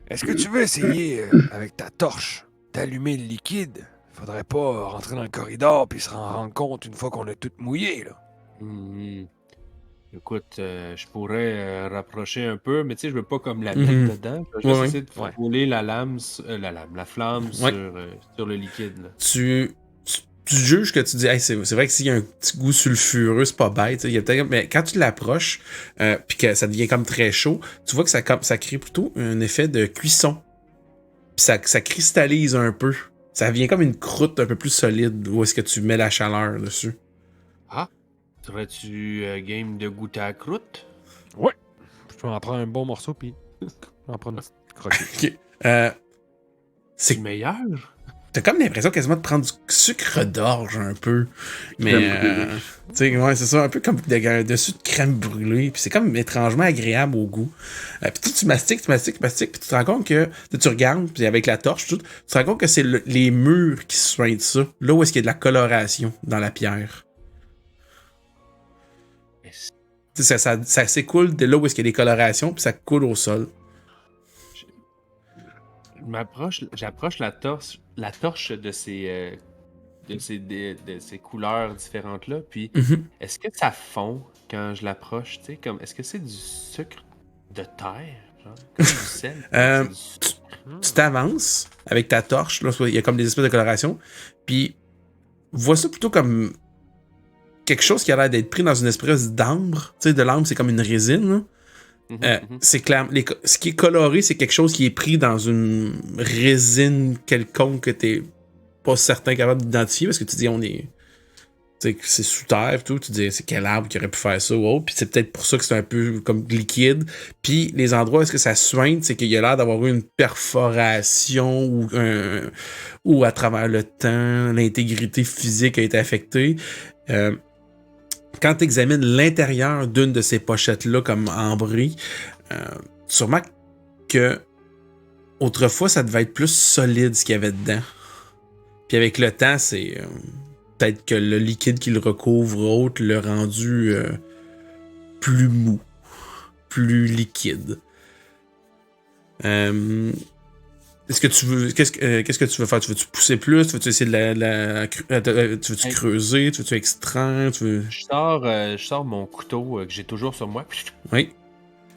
est-ce que tu veux essayer, avec ta torche, d'allumer le liquide? Faudrait pas rentrer dans le corridor puis se rendre compte une fois qu'on est tout mouillé, là. Écoute, je pourrais rapprocher un peu, mais tu sais, je veux pas comme la mettre dedans. Je vais essayer de rouler la flamme sur le liquide. Là. Tu juges que tu dis, hey, c'est vrai que s'il y a un petit goût sulfureux, c'est pas bête. Il y a peut-être, mais quand tu l'approches, puis que ça devient comme très chaud, tu vois que ça crée plutôt un effet de cuisson. Puis ça cristallise un peu. Ça devient comme une croûte un peu plus solide où est-ce que tu mets la chaleur dessus. Ah! Serais-tu game de goûter à la croûte? Ouais! Je peux en prendre un bon morceau, puis en prendre une petite croquette. Ok. C'est meilleur? T'as comme l'impression quasiment de prendre du sucre d'orge un peu. Mais, tu sais, ouais, c'est ça, un peu comme dessus de crème brûlée. Puis c'est comme étrangement agréable au goût. Puis tu mastiques, puis tu te rends compte que tu regardes, puis avec la torche, tu te rends compte que c'est les murs qui soignent ça. Là où est-ce qu'il y a de la coloration dans la pierre. Ça s'écoule de là où est-ce qu'il y a des colorations, puis ça coule au sol. J'approche la torche de ces couleurs différentes-là, puis est-ce que ça fond quand je l'approche, tu sais, comme est-ce que c'est du sucre de terre, genre, comme du sel? Tu t'avances avec ta torche, là, il y a comme des espèces de coloration, puis vois ça plutôt comme quelque chose qui a l'air d'être pris dans une espèce d'ambre, tu sais, de l'ambre, c'est comme une résine, là. C'est clair. Ce qui est coloré, c'est quelque chose qui est pris dans une résine quelconque que t'es pas certain capable d'identifier parce que tu dis c'est sous terre tout, tu dis c'est quel arbre qui aurait pu faire ça ou autre, puis c'est peut-être pour ça que c'est un peu comme liquide. Puis les endroits où est-ce que ça soigne, c'est qu'il y a l'air d'avoir eu une perforation ou à travers le temps, l'intégrité physique a été affectée. Quand tu examines l'intérieur d'une de ces pochettes-là comme ambrée, tu remarques que autrefois, ça devait être plus solide ce qu'il y avait dedans. Puis avec le temps, c'est peut-être que le liquide qui le recouvre autre l'a rendu plus mou, plus liquide. Qu'est-ce que tu veux faire? Tu veux-tu pousser plus? Tu veux-tu essayer tu veux-tu creuser? Tu veux-tu extraire? Je sors mon couteau que j'ai toujours sur moi. Oui.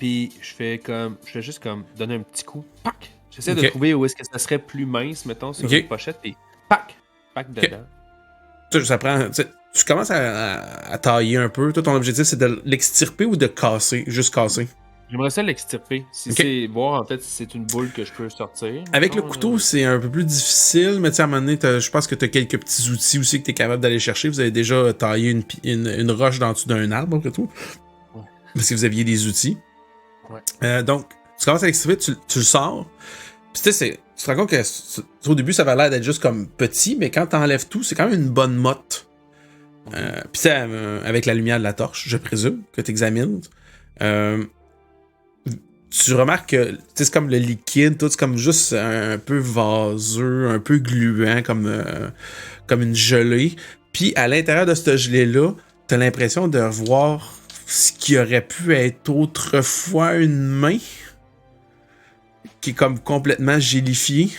Puis je fais juste comme donner un petit coup. Pac! J'essaie de trouver où est-ce que ça serait plus mince, mettons, sur une pochette. Puis pac! Pac dedans. Ça prend. tu commences à tailler un peu. Toi, ton objectif, c'est de l'extirper ou de casser? Juste casser. J'aimerais ça l'extirper. Si Ok. c'est voir en fait si c'est une boule que je peux sortir. Avec le Non, couteau, c'est un peu plus difficile, mais tu sais, à un moment donné, je pense que tu as quelques petits outils aussi que tu es capable d'aller chercher. Vous avez déjà taillé une roche dans dessous d'un arbre, après tout. Ouais. Parce que vous aviez des outils. Ouais. Donc, tu commences à l'extirper, tu le sors. Puis tu sais, tu te rends compte que au début, ça va l'air d'être juste comme petit, mais quand t'enlèves tout, c'est quand même une bonne motte. Puis c'est avec la lumière de la torche, je présume, que tu examines. Tu remarques que c'est comme le liquide, tout c'est comme juste un peu vaseux, un peu gluant, comme une gelée. Puis à l'intérieur de ce gelée-là, t'as l'impression de revoir ce qui aurait pu être autrefois une main, qui est comme complètement gélifiée.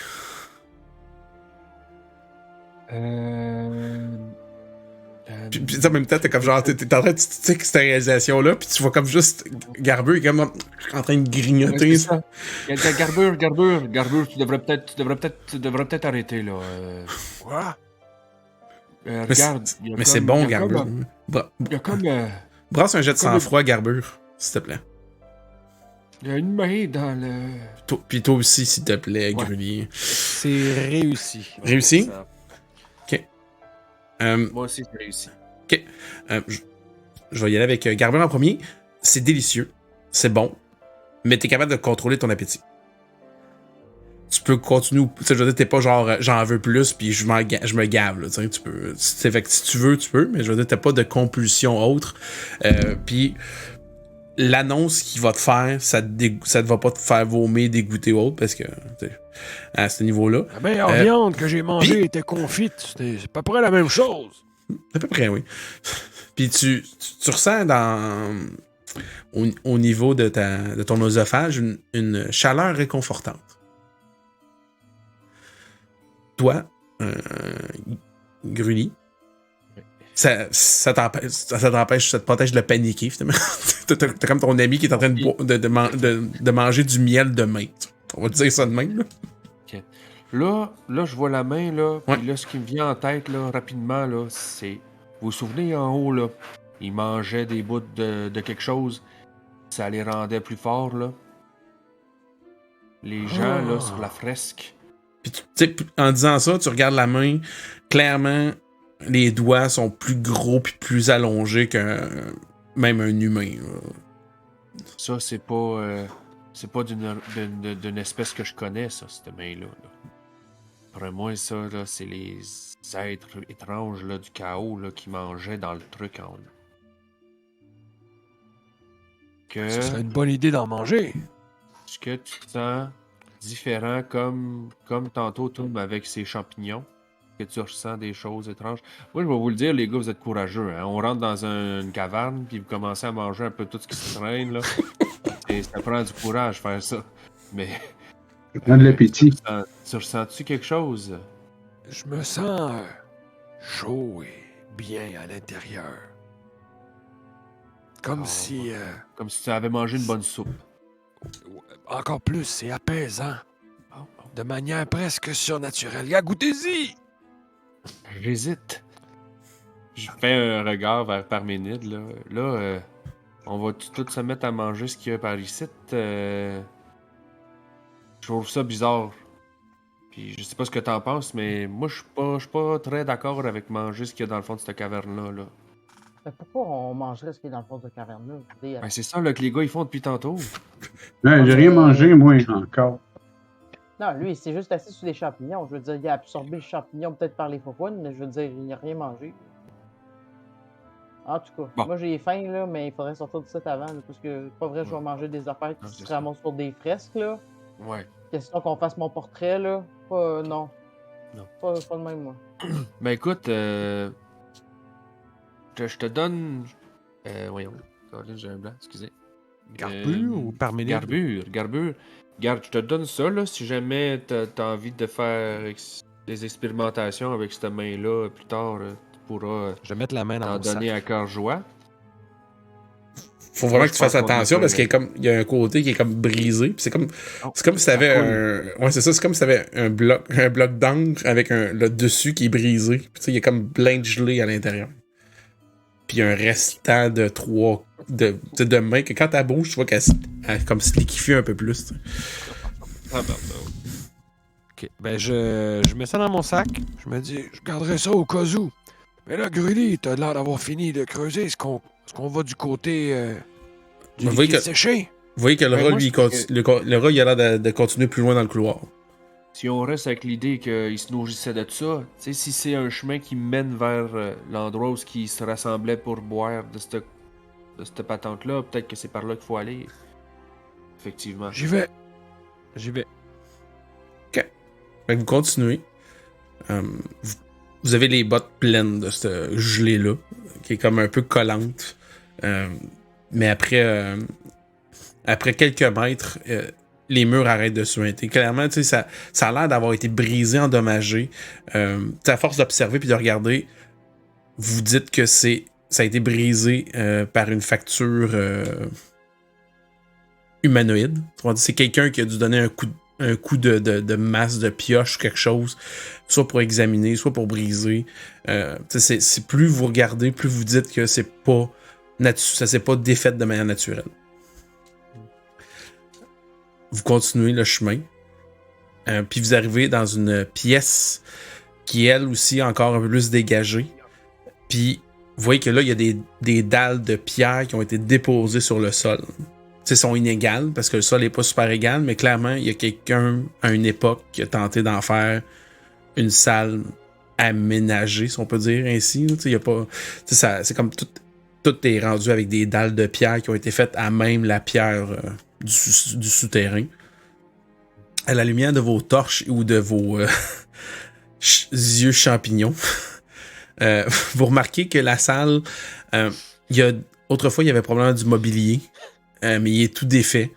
Puis en même temps, t'es comme genre, t'es en train de sais que cette réalisation-là, puis tu vois comme juste Garbure qui est comme en train de grignoter. Ouais, c'est ça. Garbure, tu devrais peut-être arrêter là. Quoi? Regarde, il y a Mais comme- c'est bon, il y a comme- Garbure. Il y a comme Brasse un jet de comme sang-froid, Garbure, s'il te plaît. il y a une main dans le. Puis toi aussi, s'il te plaît, Ouais. Grunier. C'est réussi. Réussi? Ça. Moi aussi j'ai réussi. Je vais y aller avec Garbure en premier. C'est délicieux. C'est bon. Mais t'es capable de contrôler ton appétit. Tu peux continuer. Tu sais, je veux dire, t'es pas genre j'en veux plus puis je me gave. Là, tu sais, tu peux. Fait que si tu veux, tu peux. Mais je veux dire, t'as pas de compulsion autre. Puis l'annonce qu'il va te faire, ça te va pas te faire vomir, dégoûter ou autre parce que à ce niveau-là. La meilleure viande que j'ai mangée était confite. C'est à peu près la même chose. À peu près, oui. Puis tu ressens au niveau de ton oesophage une chaleur réconfortante. Toi, Gruni, ça te protège de paniquer, finalement. T'as comme ton ami qui est en train de manger du miel de main. On va te dire ça de même, là. Là, je vois la main, là, Ouais. puis là, ce qui me vient en tête, là, rapidement, là, c'est... Vous vous souvenez, en haut, là, ils mangeaient des bouts de quelque chose, ça les rendait plus forts, là. Les gens, là, sur la fresque. Puis tu sais, en disant ça, tu regardes la main, clairement, les doigts sont plus gros puis plus allongés qu'un même un humain, là. Ça, c'est pas d'une espèce que je connais, ça, cette main-là. Là. Pour moi, ça, là, c'est les êtres étranges là, du chaos là, qui mangeaient dans le truc en haut. Ce serait une bonne idée d'en manger. Est-ce que tu te sens différent comme tantôt, Tom, avec ces champignons? Que tu ressens des choses étranges? Moi, je vais vous le dire, les gars, vous êtes courageux. Hein? On rentre dans une caverne, puis vous commencez à manger un peu tout ce qui se traîne. Là. Et ça prend du courage faire ça. Mais Ça prend de l'appétit. tu ressens-tu quelque chose? Je me sens chaud et bien à l'intérieur. Comme si... Comme si tu avais mangé une bonne soupe. Encore plus, c'est apaisant. De manière presque surnaturelle. Gars, goûtez-y! J'hésite. Je fais un regard vers Parménide. Là, on va tous se mettre à manger ce qu'il y a par ici. Je trouve ça bizarre. Puis je sais pas ce que t'en penses, mais moi, je suis pas très d'accord avec manger ce qu'il y a dans le fond de cette caverne-là. Là. Mais pourquoi on mangerait ce qui est dans le fond de caverne-là? Je veux dire, Ben, c'est ça là, que les gars ils font depuis tantôt. Ouais, j'ai rien mangé, moi, encore. Non, lui, il s'est juste assis sur des champignons. Je veux dire, il a absorbé les champignons peut-être par les faucounes, mais je veux dire, il n'a rien mangé. En tout cas, Bon. moi j'ai faim, là, mais il faudrait sortir de ça avant, là, parce que c'est pas vrai, je vais manger des affaires Non, qui c'est se ça. ramassent sur des fresques, là. Ouais. Question qu'on fasse mon portrait, là. Pas, non. Non. Pas de même, moi. Ben écoute, je te donne. Voyons. J'ai un blanc, excusez. Garbure ou Parménide? Garbure. Garde, je te donne ça, là, si jamais t'as envie de faire des expérimentations avec cette main-là plus tard, tu pourras Je vais mettre la main dans t'en mon sac. donner à cœur joie. Faut vraiment Moi, que tu je pense fasses qu'on attention est parce pas- qu'il y a un côté qui est comme brisé. Puis c'est comme si t'avais ça un. Ouais, c'est ça, c'est comme si t'avais un bloc d'encre avec le dessus qui est brisé. Puis tu sais, il y a comme plein de gelée à l'intérieur. puis un restant de 3 de mains que quand elle bouge, tu vois qu'elle comme se liquifie un peu plus. T'sais. Ah, pardon. Ok, ben je mets ça dans mon sac. Je me dis, je garderai ça au cas où. Mais là, Grully, t'as l'air d'avoir fini de creuser. Est-ce qu'on va du côté du Ben, vous voyez liquide que- séché? Vous voyez que le Ben, rat, moi, lui, je trouve le rat, il a l'air de continuer plus loin dans le couloir. Si on reste avec l'idée qu'il se nourrissait de ça, tu sais, si c'est un chemin qui mène vers l'endroit où ils se rassemblaient pour boire de cette patente-là, peut-être que c'est par là qu'il faut aller. Effectivement. J'y vais. Fait que vous continuez. Vous avez les bottes pleines de cette gelée-là, qui est comme un peu collante. Mais après quelques mètres, les murs arrêtent de suinter. Clairement, tu sais, ça a l'air d'avoir été brisé, endommagé. À force d'observer puis de regarder, vous dites que ça a été brisé par une facture humanoïde. C'est quelqu'un qui a dû donner un coup de masse, de pioche ou quelque chose, soit pour examiner, soit pour briser. C'est plus vous regardez, plus vous dites que ça s'est pas défait de manière naturelle. Vous continuez le chemin, puis vous arrivez dans une pièce qui, elle aussi, encore un peu plus dégagée. Puis vous voyez que là, il y a des dalles de pierre qui ont été déposées sur le sol. Ils sont inégales parce que le sol n'est pas super égal, mais clairement, il y a quelqu'un à une époque qui a tenté d'en faire une salle aménagée, si on peut dire ainsi. Il y a pas, c'est comme tout est rendu avec des dalles de pierre qui ont été faites à même la pierre du souterrain. À la lumière de vos torches ou de vos yeux champignons, vous remarquez que la salle, autrefois, il y avait probablement du mobilier. Mais il est tout défait.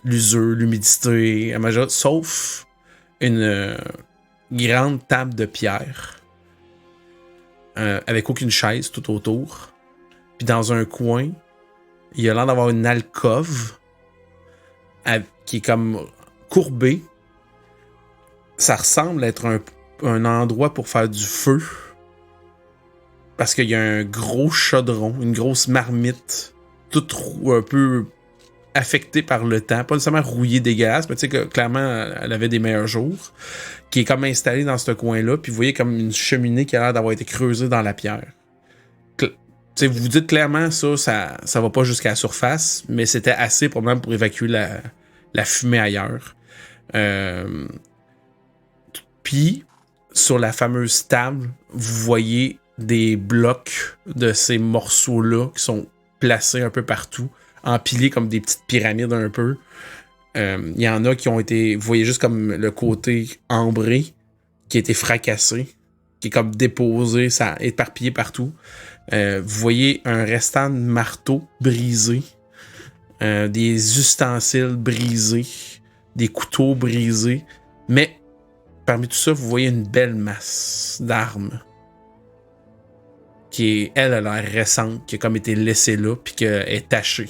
L'usure, l'humidité, sauf une grande table de pierre avec aucune chaise tout autour. Puis dans un coin, il y a l'air d'avoir une alcôve qui est comme courbée. Ça ressemble être un endroit pour faire du feu. Parce qu'il y a un gros chaudron, une grosse marmite, toute un peu affectée par le temps, pas nécessairement rouillée, dégueulasse, mais tu sais que clairement elle avait des meilleurs jours, qui est comme installée dans ce coin-là, puis vous voyez comme une cheminée qui a l'air d'avoir été creusée dans la pierre. Vous vous dites clairement ça va pas jusqu'à la surface, mais c'était assez probablement pour évacuer la fumée ailleurs. Puis sur la fameuse table, vous voyez des blocs de ces morceaux-là qui sont placés un peu partout, empilés comme des petites pyramides un peu. Il y en a qui ont été... Vous voyez juste comme le côté ambré qui a été fracassé, qui est comme déposé, ça éparpillé partout. Vous voyez un restant de marteau brisé, des ustensiles brisés, des couteaux brisés, mais parmi tout ça, vous voyez une belle masse d'armes qui est, elle, a l'air récente, qui a comme été laissée là, puis qui est tachée,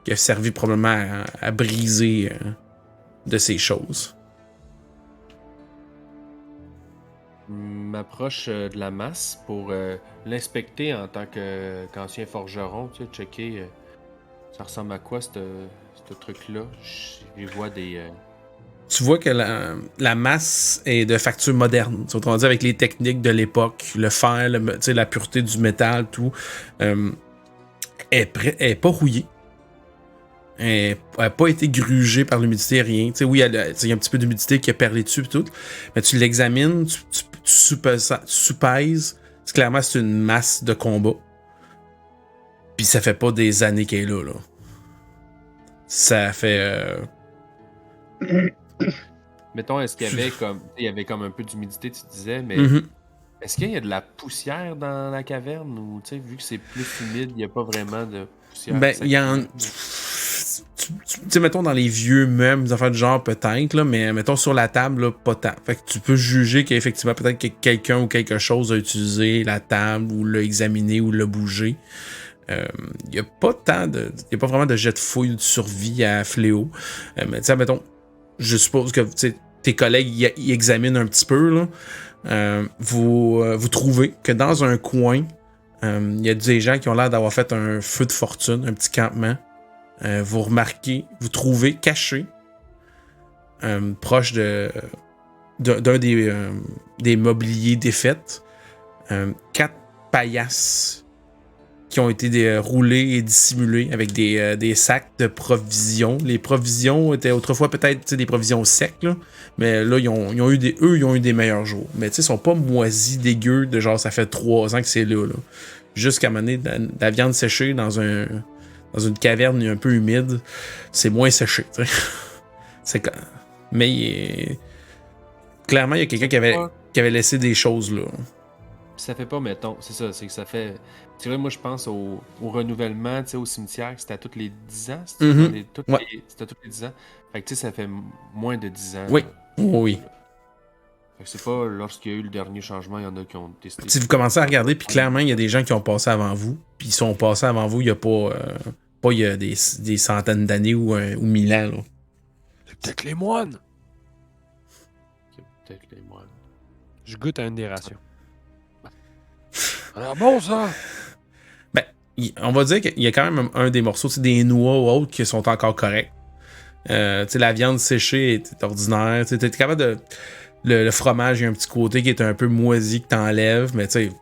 qui a servi probablement à briser de ces choses. M'approche de la masse pour l'inspecter en tant qu'ancien forgeron, tu sais, checker ça ressemble à quoi ce truc-là. Je vois des... Tu vois que la masse est de facture moderne. Autrement dit, avec les techniques de l'époque, le fer, la pureté du métal, tout, elle est pas rouillée. Elle n'a pas été grugée par l'humidité, rien. T'sais, oui, il y a un petit peu d'humidité qui a perlé dessus et tout, mais tu l'examines, tu soupèses, clairement c'est une masse de combat. Puis ça fait pas des années qu'elle est là. Ça fait... Mettons, est-ce qu'il y avait comme... Il y avait comme un peu d'humidité, tu disais, mais... Est-ce qu'il y a de la poussière dans la caverne ou, tu sais, vu que c'est plus humide, il n'y a pas vraiment de poussière? Ben, il y en... Tu sais, mettons, dans les vieux meubles, des affaires du genre, peut-être, là, mais mettons, sur la table, là, pas tant. Fait que tu peux juger qu'effectivement, peut-être que quelqu'un ou quelque chose a utilisé la table ou l'a examiné ou l'a bougé. Il n'y a pas tant de... Il n'y a pas vraiment de jet de fouille ou de survie à fléau. Mais tu sais, mettons, je suppose que tes collègues y examinent un petit peu, là. Vous trouvez que dans un coin, Il y a des gens qui ont l'air d'avoir fait un feu de fortune, un petit campement. Vous remarquez, vous trouvez caché, proche d'un des mobiliers défaites, 4 paillasses qui ont été roulés et dissimulés avec des sacs de provisions. Les provisions étaient autrefois peut-être des provisions secs, là, mais là, ils ont eu des meilleurs jours. Mais tu sais, ils sont pas moisis, dégueux, de genre ça fait 3 ans que c'est là. Jusqu'à mener de la viande séchée dans une caverne un peu humide, c'est moins séché. Mais clairement, il y a quelqu'un qui avait laissé des choses là. Ça fait pas, mettons, c'est ça, c'est que ça fait... C'est là, moi, je pense au renouvellement, tu sais, au cimetière, c'était à tous les 10 ans, c'était c'était tous les 10 ans. Fait que, tu sais, ça fait moins de 10 ans. Oui, là. oui. Fait que c'est pas lorsqu'il y a eu le dernier changement, il y en a qui ont décidé... Si vous commencez à regarder, puis clairement, il y a des gens qui ont passé avant vous, puis ils sont passés avant vous il y a pas il y a des centaines d'années ou 1000 ans, là. C'est peut-être les moines. C'est peut-être les moines. Je goûte à une des rations. Alors bon, ça! On va dire qu'il y a quand même un des morceaux, des noix ou autres qui sont encore corrects. La viande séchée est ordinaire. Tu es capable de... Le fromage, il y a un petit côté qui est un peu moisi que t'enlèves, mais tu sais...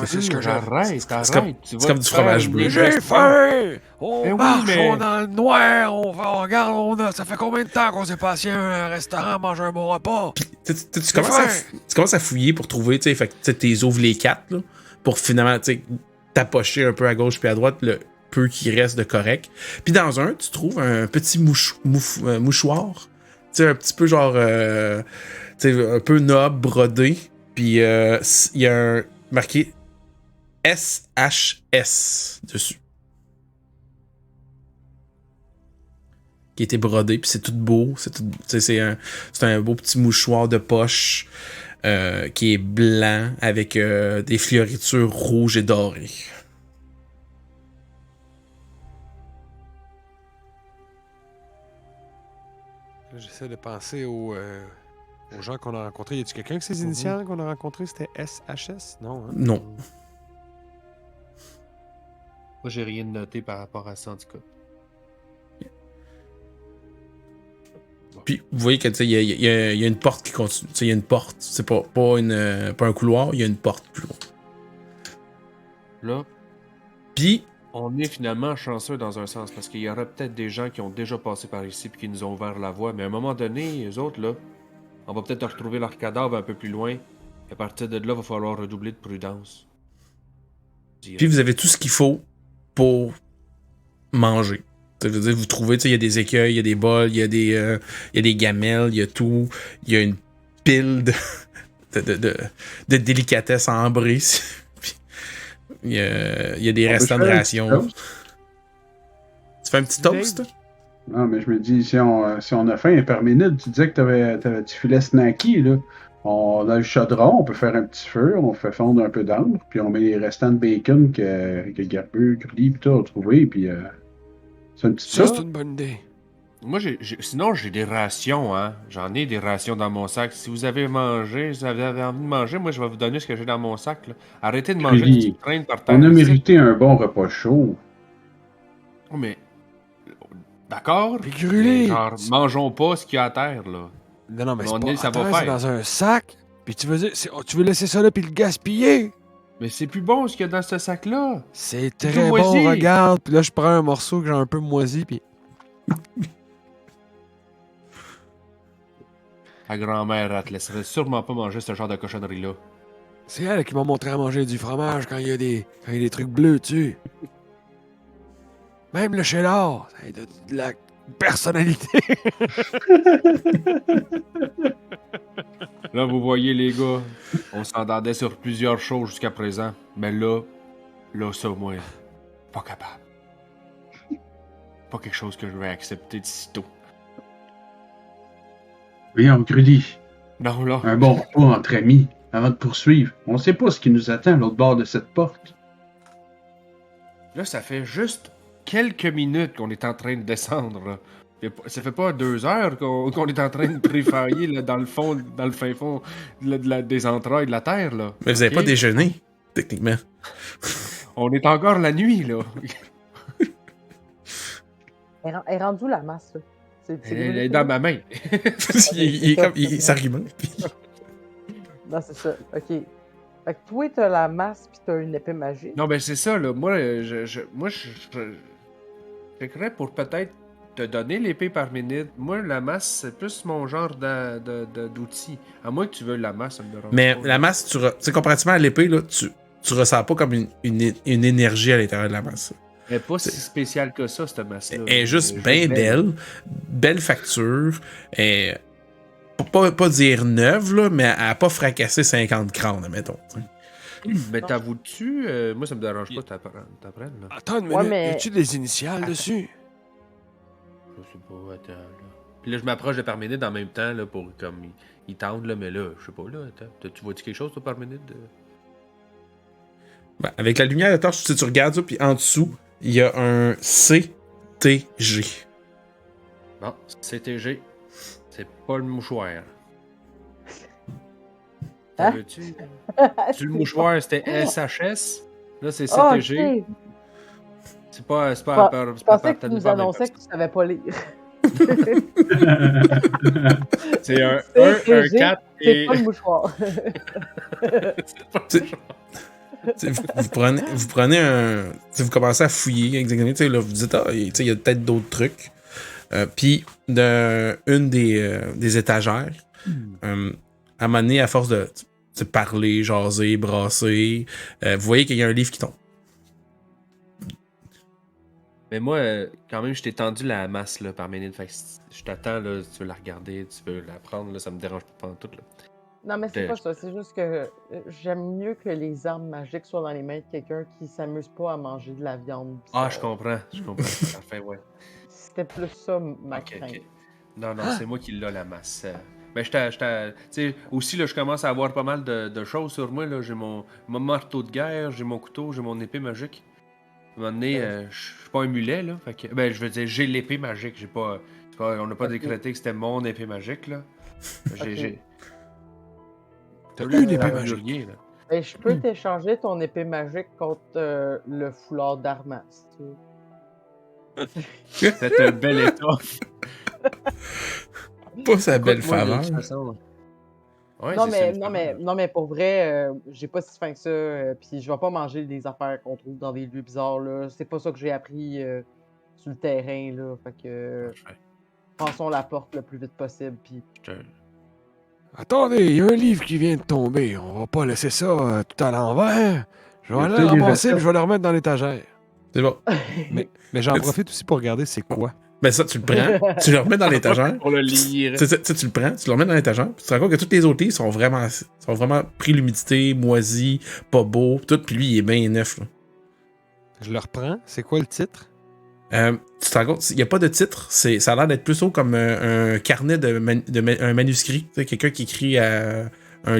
C'est ce que j'arrête. C'est comme du fromage bleu. J'ai faim! On Mais oui, marche, mais- on est dans le noir, on regarde, ça fait combien de temps qu'on s'est passé à un restaurant manger un bon repas? Tu commences à fouiller pour trouver, tu sais, fait que tu ouvres les 4, là, pour finalement, tu sais, t'approcher un peu à gauche puis à droite le peu qui reste de correct. Puis dans un, tu trouves un petit mouchoir, tu sais, un petit peu genre, tu sais, un peu noble, brodé, puis il y a marqué SHS dessus. Qui a été brodé, puis c'est tout beau. C'est un beau petit mouchoir de poche qui est blanc avec des fioritures rouges et dorées. Là, j'essaie de penser aux gens qu'on a rencontrés. Y a-tu quelqu'un que ses initiales qu'on a rencontrés, c'était SHS? Non, hein? Non. Moi, j'ai rien noté par rapport à ça, en tout cas. Puis vous voyez que il y a une porte qui continue. Il y a une porte. C'est pas un couloir, il y a une porte plus loin. Là, Puis, on est finalement chanceux dans un sens, parce qu'il y aurait peut-être des gens qui ont déjà passé par ici puis qui nous ont ouvert la voie, mais à un moment donné, eux autres, là, on va peut-être retrouver leur cadavre un peu plus loin. Et à partir de là, il va falloir redoubler de prudence. puis vous avez tout ce qu'il faut pour manger. Ça veut dire, vous trouvez, il y a des écueils, il y a des bols, il y a des gamelles, il y a tout. Il y a une pile de délicatesses ambrées. Puis, il y a des restants de rations. Tu fais un petit toast? Non, mais je me dis, si on a faim, Parménide, tu disais que tu filais snacky, là. On a le chaudron, on peut faire un petit feu, on fait fondre un peu d'ambre, puis on met les restants de bacon que Garbu, Curly, puis tout a trouvé, puis c'est un petit Ça, ça. c'est une bonne idée. Moi, sinon, j'ai des rations, hein. J'en ai des rations dans mon sac. Si vous avez mangé, si vous avez envie de manger, moi, je vais vous donner ce que j'ai dans mon sac, là. Arrêtez de manger Curly, des petites traînes par terre. On a ici. mérité un bon repas chaud. Oh, mais... D'accord. Puis Grulé, Mais genre, mangeons pas ce qu'il y a à terre, là. Non, mais On c'est est- pas ça va attends, c'est faire. dans un sac. Puis tu veux dire, tu veux laisser ça là puis le gaspiller? Mais c'est plus bon ce qu'il y a dans ce sac-là. C'est tout très bon, moisi. regarde. Puis là, je prends un morceau que j'ai un peu moisi, puis... Ta grand-mère, elle te laisserait sûrement pas manger ce genre de cochonnerie-là. C'est elle qui m'a montré à manger du fromage quand il y a des trucs bleus dessus. Même le cheddar, ça a de la personnalité. Là, vous voyez, les gars, on s'entendait sur plusieurs choses jusqu'à présent. Mais là, ça, moi, pas capable. Pas quelque chose que je vais accepter de sitôt. Voyons, Grudy, Non, là, un bon repas entre amis, avant de poursuivre. On sait pas ce qui nous attend à l'autre bord de cette porte. là, ça fait juste quelques minutes qu'on est en train de descendre, là. Ça fait pas 2 heures qu'on est en train de tréfailler là, dans le fin fond des entrailles de la Terre, là. Mais vous avez Ok? pas déjeuné, techniquement. On est encore la nuit, là. Elle est rendue où, la masse, là? Elle est dans ma main. il s'argumente. Non, c'est ça. OK. Fait que toi, t'as la masse pis t'as une épée magique. Non, ben c'est ça, là. Moi, je checkerais pour peut-être te donner l'épée par minute. Moi, la masse, c'est plus mon genre d'outil. À moins que tu veuilles la masse, ça me dérange Mais pas. la masse, tu sais, comparativement à l'épée, là, tu ressens pas comme une énergie à l'intérieur de la masse. Elle est pas si spéciale que ça, cette masse-là. Elle est juste bien belle. Belle facture. Et pas dire neuve, là, mais elle n'a pas fracassé 50 crânes, mettons. Mais t'avoues-tu? Moi, ça me dérange pas de t'apprendre, là. Attends une minute, Ouais, mais- y a-tu des initiales dessus? Je sais pas, attends, là. Puis là, je m'approche de Parménide en même temps, là, pour comme il tente, là, mais là, je sais pas, là, attends. Tu vois-tu quelque chose, toi, Parménide? Ben, avec la lumière de torche, tu regardes ça, puis en dessous, il y a un CTG. Bon, CTG. C'est pas le mouchoir. Hein? Veux-tu? Le mouchoir, c'était SHS. Là, c'est Ah, CTG. ok. C'est pas Je pensais que tu nous annonçais que tu savais pas lire. C'est un CTG, 1, un 4 c'est et. pas le mouchoir. C'est pas le mouchoir. Vous prenez un. Vous commencez à fouiller, examiner, là, vous dites, il y a peut-être d'autres trucs. Puis, une des étagères, à un moment donné, à force de parler, jaser, brasser, vous voyez qu'il y a un livre qui tombe. Mais moi, quand même, je t'ai tendu la masse, là, par Ménide. Fait que je t'attends, là, si tu veux la regarder, tu veux la prendre, là, ça me dérange pas tout, là. Non, mais c'est pas ça. C'est juste que j'aime mieux que les armes magiques soient dans les mains de quelqu'un qui s'amuse pas à manger de la viande. Ah, je comprends. Parfait, ouais. C'était plus ça ma Ok, crainte. ok. Non, c'est moi qui l'ai, la masse. Ben, tu sais, aussi, là, je commence à avoir pas mal de choses sur moi, là. J'ai mon marteau de guerre, j'ai mon couteau, j'ai mon épée magique. À un moment donné, je suis pas un mulet, là. Fait que, ben, je veux dire, j'ai l'épée magique. On n'a pas décrété que c'était mon épée magique, là. J'ai. T'as une épée magique. Là. Ben, je peux t'échanger ton épée magique contre le foulard d'Armand, si tu veux. C'est un bel étoffe. Pas sa belle Écoute, moi, de faveur. toute façon, ouais, non, c'est mais, ça, non, mais, non, mais pour vrai, j'ai pas si faim que ça. Puis je vais pas manger des affaires qu'on trouve dans des lieux bizarres, là. C'est pas ça que j'ai appris sur le terrain, là. Fait que passons la porte le plus vite possible. Puis Attendez, il y a un livre qui vient de tomber. On va pas laisser ça tout à l'envers. Je vais aller le ramasser et je vais le remettre dans l'étagère. C'est bon. Mais j'en profite aussi pour regarder c'est quoi. Ben ça, tu le prends, tu le remets dans l'étagère. Pour le lire. Tu le prends, tu le remets dans l'étagère. Puis tu te rends compte que tous les autres livres sont vraiment pris l'humidité, moisis, pas beaux, tout. Puis lui, il est bien neuf. Là. Je le reprends. C'est quoi le titre? Tu te rends compte, il n'y a pas de titre. Ça a l'air d'être plus haut comme un carnet un manuscrit. Tu sais, quelqu'un qui écrit un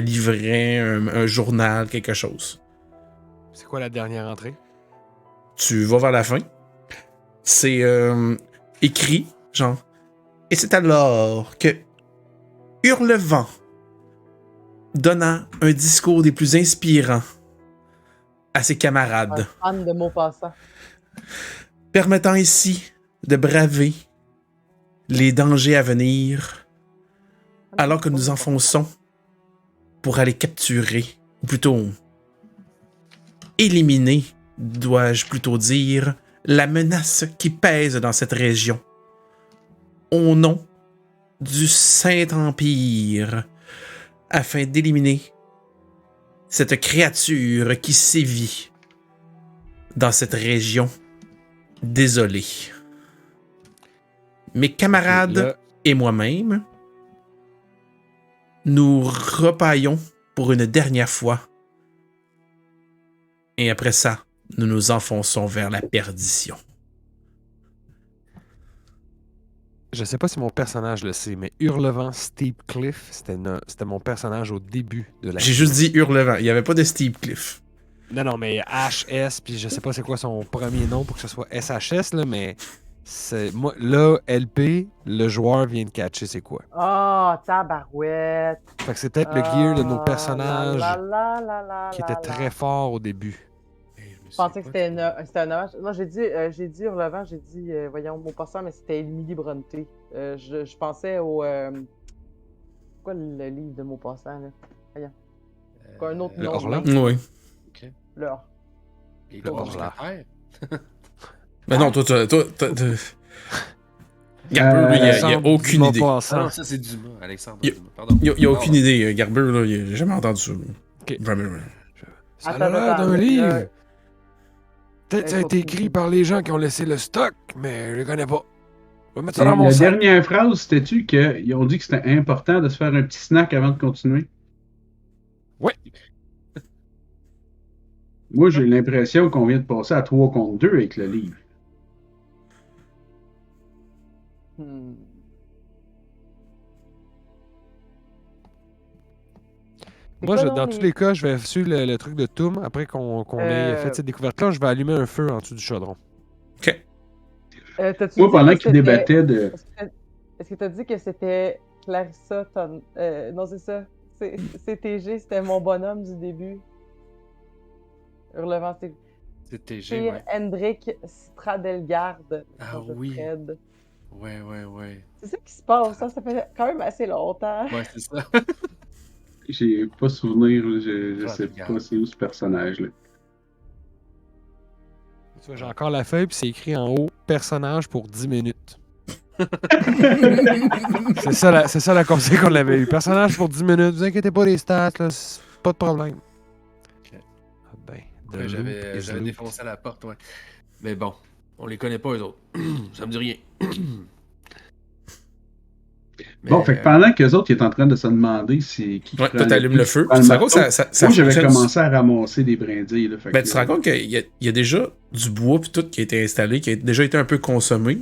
livret, un journal, quelque chose. C'est quoi la dernière entrée? Tu vas vers la fin. C'est écrit, genre. Et c'est alors que Hurlevent, donnant un discours des plus inspirants à ses camarades, un fan de mots passants. permettant ainsi de braver les dangers à venir, alors que nous enfonçons pour aller capturer, ou plutôt éliminer, dois-je plutôt dire, la menace qui pèse dans cette région. Au nom du Saint-Empire, afin d'éliminer cette créature qui sévit dans cette région désolée. Mes camarades Là, et moi-même, nous repaillons pour une dernière fois. Et après ça, nous nous enfonçons vers la perdition. je sais pas si mon personnage le sait, mais Hurlevent Steep Cliff, c'était mon personnage au début de la... J'ai juste dit Hurlevent, il n'y avait pas de Steve Cliff. Non, mais HS, puis je sais pas c'est quoi son premier nom pour que ce soit SHS, là, mais c'est moi là, LP, le joueur vient de catcher c'est quoi. Ah, tabarouette. Fait que c'est peut-être le gear de nos personnages La, qui était très fort au début. Je pensais que c'était un hommage. Non, j'ai dit Hurlevent, j'ai dit, voyons, Maupassant, mais c'était Émilie Brontë. Je pensais au. Quoi le livre de Maupassant, là? Voyons. Quoi, un autre Le nom. Horla? Oui. Ok. L'or. Et là, Bon, on là. Mais non, toi. Garbeur, lui, il a aucune idée. Ah non, ça c'est Dumas, Alexandre Dumas. Pardon. Il a aucune idée. Garbeur, là, il a jamais entendu ça. Ok. Jamais. Ça a Attends, l'air attends, d'un là, livre. Peut-être ça a faut été que- écrit par les gens qui ont laissé le stock, mais je le connais pas. Je vais mettre ça La dans mon sac. dernière phrase, c'était-tu qu'ils ont dit que c'était important de se faire un petit snack avant de continuer? Ouais. Moi, j'ai l'impression qu'on vient de passer à 3 contre 2 avec le livre. Hmm. C'est Moi, quoi, non, dans les- tous les cas, je vais suivre le truc de Toum. Après qu'on ait fait cette découverte-là, je vais allumer un feu en dessous du chaudron. OK. T'as-tu Moi, dit pendant que qu'ils c'était- débattaient de. Est-ce que tu as dit que c'était Clarissa Ton... non, c'est ça. CTG, c'était mon bonhomme du début. Hurlevent, c'est C'est TG, Sir ouais. Hendrik Stradelgarde. Ah Quand je oui. Fred. Ouais. C'est ça qui se passe, ça fait quand même assez longtemps. Ouais, c'est ça. J'ai pas souvenir, je Ah, sais regarde. pas c'est où ce personnage-là. Tu vois, j'ai encore la feuille, puis c'est écrit en haut « Personnage pour 10 minutes ». C'est ça la conseil qu'on avait eu. Personnage pour 10 minutes. Vous inquiétez pas les stats, là, c'est pas de problème. Ok. Ah ben, the Ouais, loop j'avais is looped. défoncé à la porte, ouais. Mais bon, on les connaît pas, eux autres. Ça me dit rien. Bon, Mais, fait que pendant qu'eux autres ils étaient en train de se demander si qui Ouais, prend toi, t'allumes le feu. prend Tu le te rends compte que marteau. ça Moi, j'avais fonctionne. commencé à ramasser des brindilles. Là, fait Ben, que, tu te rends compte qu'il y a déjà du bois puis tout qui a été installé, qui a déjà été un peu consommé,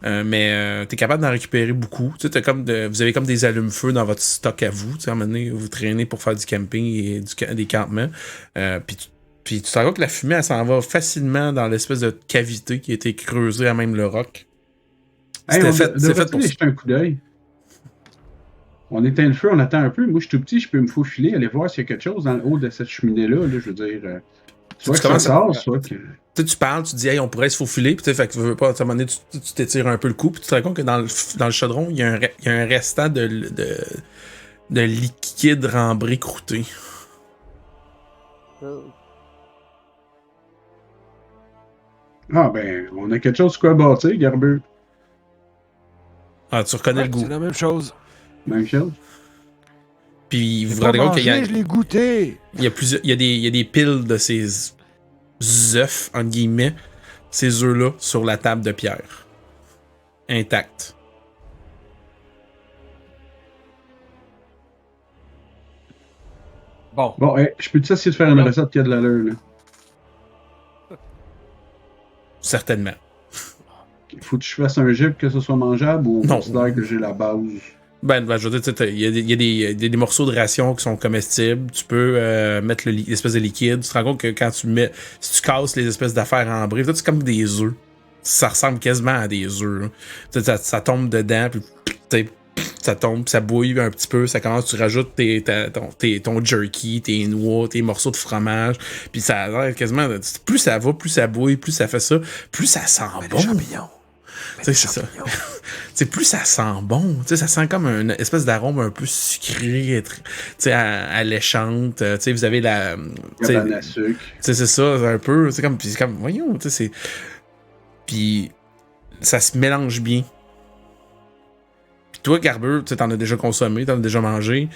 là. Mais t'es capable d'en récupérer beaucoup. Tu sais, vous avez comme des allumes-feu dans votre stock à vous. Tu sais, à un moment donné, vous traînez pour faire du camping et des campements. Puis tu te rends compte que la fumée, elle s'en va facilement dans l'espèce de cavité qui a été creusée à même le roc. Hey, C'était on fait devrait-tu pour aller ça. jeter un coup d'œil? On éteint le feu, on attend un peu. Moi, je suis tout petit, je peux me faufiler, aller voir s'il y a quelque chose dans le haut de cette cheminée-là. Là, je veux dire, soit que ça commences à- sort, soit que. Tu sais, tu parles, tu dis, hey, on pourrait se faufiler, puis tu sais, fait que tu veux pas, à un moment donné, tu t'étires un peu le cou, puis tu te rends compte que dans le chaudron, il y a un restant de liquide rembré croûté. Ah, ben, on a quelque chose sur quoi bâtir, Garbeux. Ah, tu reconnais Ouais, le goût. c'est la même chose. Même chose. Puis vous J'ai vous pas rendez compte qu'il y a, mangé, je l'ai goûté. il y a plusieurs, il y a des piles de ces œufs, entre guillemets, ces œufs-là, sur la table de pierre. Intacts. bon, Bon, hey, je peux-tu essayer de faire une recette qui a de l'allure, là? Faut Certainement. que je fasse un gip que ce soit mangeable ou on Non. considère que j'ai la base? Ben, je veux dire, il y a des morceaux de ration qui sont comestibles. Tu peux mettre l'espèce de liquide. Tu te rends compte que quand si tu casses les espèces d'affaires en briques, c'est comme des œufs. Ça ressemble quasiment à des œufs. Ça tombe dedans, puis ça tombe, puis ça bouille un petit peu. Ça commence, tu rajoutes ton jerky, tes noix, tes morceaux de fromage. Puis ça a l'air quasiment. Plus ça va, plus ça bouille, plus ça fait ça, plus ça sent bon. Les champignons. C'est ça. T'sais, plus ça sent bon, t'sais, ça sent comme une espèce d'arôme un peu sucré, alléchante. T'sais, vous avez la. Cabane à sucre. C'est ça, un peu. C'est comme, voyons, c'est. Puis ça se mélange bien. Puis toi, Garbeur, t'en as déjà consommé, t'en as déjà mangé.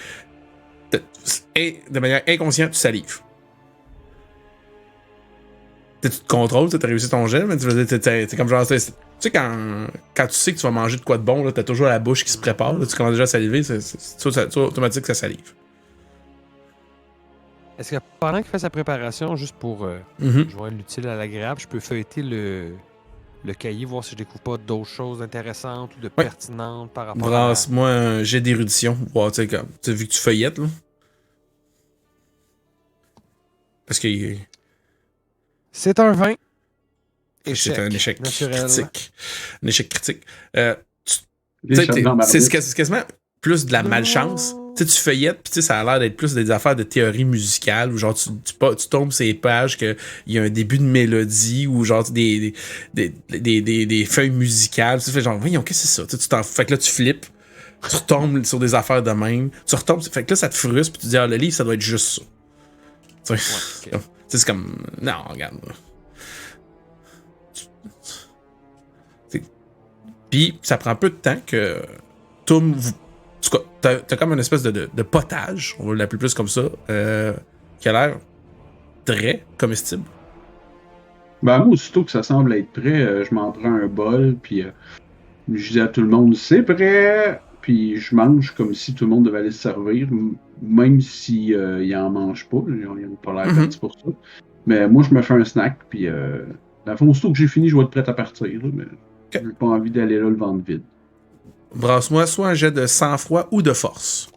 Et de manière inconsciente, tu salives. Tu te contrôles, t'as réussi ton gel, mais c'est comme genre. Tu sais, quand tu sais que tu vas manger de quoi de bon, t'as toujours la bouche qui se prépare, là, tu commences déjà à saliver, c'est automatique que ça salive. Est-ce que pendant qu'il fait sa préparation, juste pour joindre l'utile à l'agréable, je peux feuilleter le cahier, voir si je découvre pas d'autres choses intéressantes ou de pertinentes par rapport Brasse-moi un jet d'érudition. Wow, tu sais, vu que tu feuillettes, là. Parce que C'est un 20. c'est un échec naturel. critique. Un échec critique. Les chats dans ma C'est bouche. quasiment plus de la malchance Tu sais, tu feuillettes, puis tu sais, ça a l'air d'être plus des affaires de théorie musicale, où genre, tu tombes sur les pages qu'il y a un début de mélodie, ou genre, des feuilles musicales. Tu fais genre, voyons, qu'est-ce que c'est ça? Fait que là, tu flippes, tu retombes sur des affaires de même, tu retombes, fait que là, ça te frustre, puis tu dis, ah, le livre, ça doit être juste ça. Tu sais, c'est comme, non, regarde. Puis, ça prend peu de temps que Toum. En tout cas, t'as comme une espèce de potage, on va l'appeler plus comme ça, qui a l'air très comestible. Ben, moi, aussitôt que ça semble être prêt, je m'en prends un bol, puis je dis à tout le monde, c'est prêt! Puis je mange comme si tout le monde devait aller se servir, même si ils en mangent pas, ils n'ont pas l'air partis pour ça. Mais moi, je me fais un snack, puis dans le fond, aussitôt que j'ai fini, je vais être prêt à partir, là, mais j'ai pas envie d'aller là le ventre vide. Brasse-moi soit un jet de sang-froid ou de force.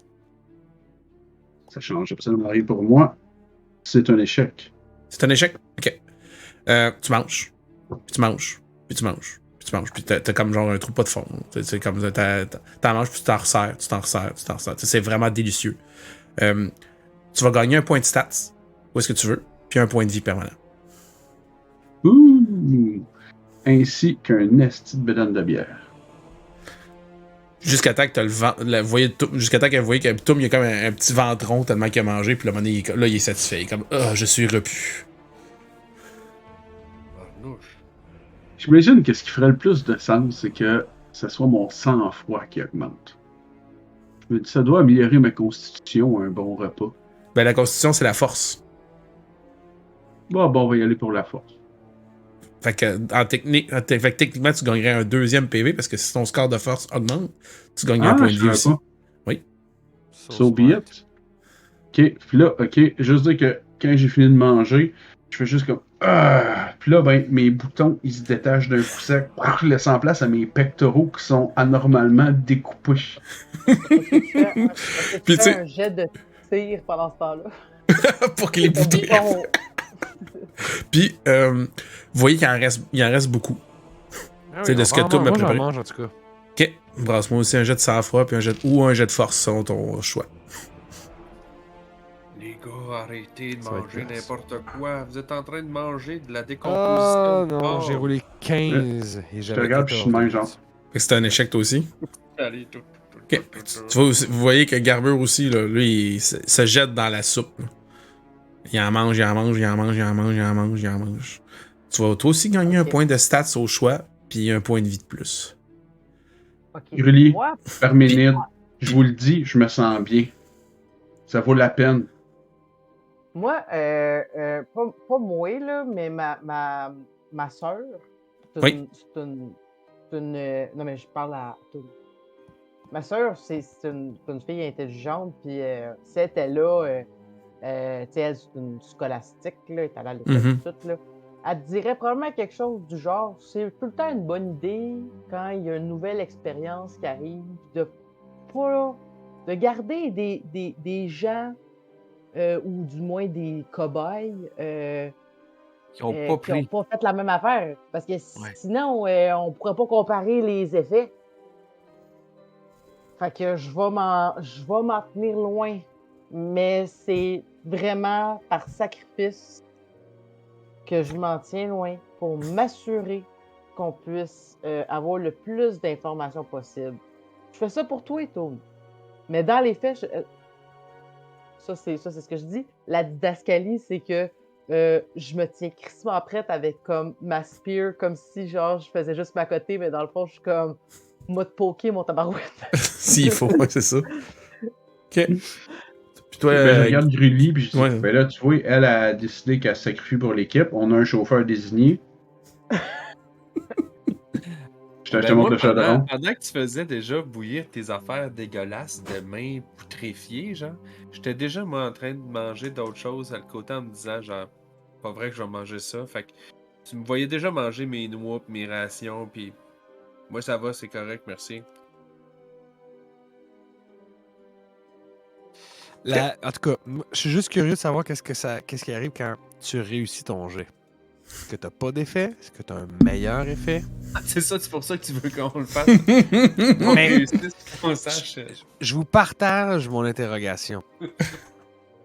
Ça change absolument rien pour moi. C'est un échec. C'est un échec? Ok. Tu manges, puis tu manges, puis tu manges, puis tu manges, puis t'as comme genre un trou pas de fond. C'est comme t'en manges, puis tu t'en resserres, tu t'en resserres, tu t'en resserres. C'est vraiment délicieux. Tu vas gagner un point de stats, où est-ce que tu veux, puis un point de vie permanent. Ouh! Ainsi qu'un esti de bédane de bière. Jusqu'à temps que t'as le vent. Jusqu'à temps qu'elle voyait que Toum, il y a comme un petit ventron tellement qu'il a mangé, puis là, il est satisfait. Il est comme, je suis repu. J'imagine que ce qui ferait le plus de sens, c'est que ce soit mon sang-froid qui augmente. Je me dis, ça doit améliorer ma constitution, un bon repas. Ben, la constitution, c'est la force. Bon, on va y aller pour la force. Fait que, techniquement, tu gagnerais un deuxième PV parce que si ton score de force augmente, tu gagnerais un point de vie aussi. Pas. Oui. So be it. Ok, puis là, juste dire que quand j'ai fini de manger, je fais juste comme puis là, ben, mes boutons, ils se détachent d'un coup sec, laissant place à mes pectoraux qui sont anormalement découpés. Puis tu fais un jet de tir pendant ce temps-là. Pour que les boutons... Puis, vous voyez qu'il en reste beaucoup. Ah oui, de ce que Toum m'a préparé. Mange, en tout cas. Ok, brasse-moi aussi un jet de sang-froid puis un jet de force selon ton choix. Les gars, arrêtez de manger n'importe quoi. Vous êtes en train de manger de la décomposition. Ah non, j'ai roulé 15 et j'avais 14. Je suis de même genre. Fait que c'était un échec toi aussi. Allez, Ok, vous voyez que Garbure aussi, là, lui, il se jette dans la soupe. Là. Il en mange. Tu vas toi aussi gagner un point de stats au choix, puis un point de vie de plus. Gruly, Parménide, je vous le dis, je me sens bien. Ça vaut la peine. Moi, pas moi, là, mais ma soeur, oui. Non, mais je parle à tout. Ma soeur, c'est une fille intelligente, puis si elle était là, tu sais, elle, c'est une scolastique, là, elle est allée à l'école, tout, là. Elle te dirait probablement quelque chose du genre, c'est tout le temps une bonne idée, quand il y a une nouvelle expérience qui arrive, de garder des gens, ou du moins des cobayes, qui n'ont pas fait la même affaire. Parce que sinon, on pourrait pas comparer les effets. Fait que je vais m'en tenir loin. Mais c'est vraiment par sacrifice que je m'en tiens loin pour m'assurer qu'on puisse avoir le plus d'informations possible. Je fais ça pour toi, Toum. Mais dans les faits, ça c'est ce que je dis. La didascalie, c'est que je me tiens crissement prête avec comme ma spear, comme si genre je faisais juste ma côté, mais dans le fond, je suis comme mode poké, mon tabarouette. S'il faut, c'est ça. Ok. Puis toi, je regarde Gruly, puis je dis, ben là, tu vois, elle a décidé qu'elle se sacrifie pour l'équipe. On a un chauffeur désigné. Je te montre le chaudron. Pendant que tu faisais déjà bouillir tes affaires dégueulasses de mains putréfiées, genre, j'étais déjà, moi, en train de manger d'autres choses à le côté en me disant, genre, pas vrai que je vais manger ça. Fait que tu me voyais déjà manger mes noix pis mes rations, puis moi, ça va, c'est correct, merci. En tout cas, je suis juste curieux de savoir qu'est-ce qui arrive quand tu réussis ton jet. Est-ce que t'as pas d'effet? Est-ce que t'as un meilleur effet? C'est ça, c'est pour ça que tu veux qu'on le fasse. Mais- qu'on sache. Je vous partage mon interrogation.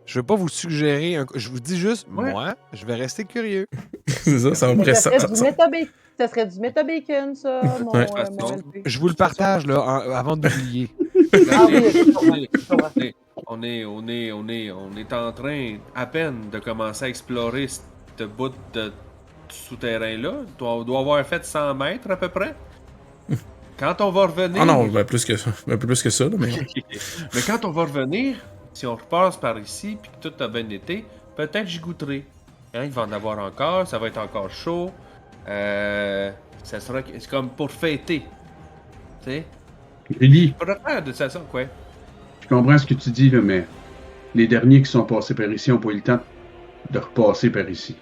Je veux pas vous suggérer je vous dis juste, Ouais. moi, je vais rester curieux. C'est ça, ça va me Mais ça presser. serait du méta-bacon, ça, mon, Ouais. mon LP. Je vous le partage là avant d'oublier. Ah oui, je comprends. On est en train à peine de commencer à explorer ce bout de souterrain-là. On doit avoir fait 100 mètres à peu près. Quand on va revenir. Ah non, ben plus que ça. Un peu plus que ça, là, mais. Mais quand on va revenir, si on repasse par ici puis que tout a bien été, peut-être j'y goûterai. Hein, il va en avoir encore, ça va être encore chaud. Ça sera c'est comme pour fêter. Tu sais? Ellie, Pour faire de ça, quoi. je comprends ce que tu dis, là, mais les derniers qui sont passés par ici n'ont pas eu le temps de repasser par ici.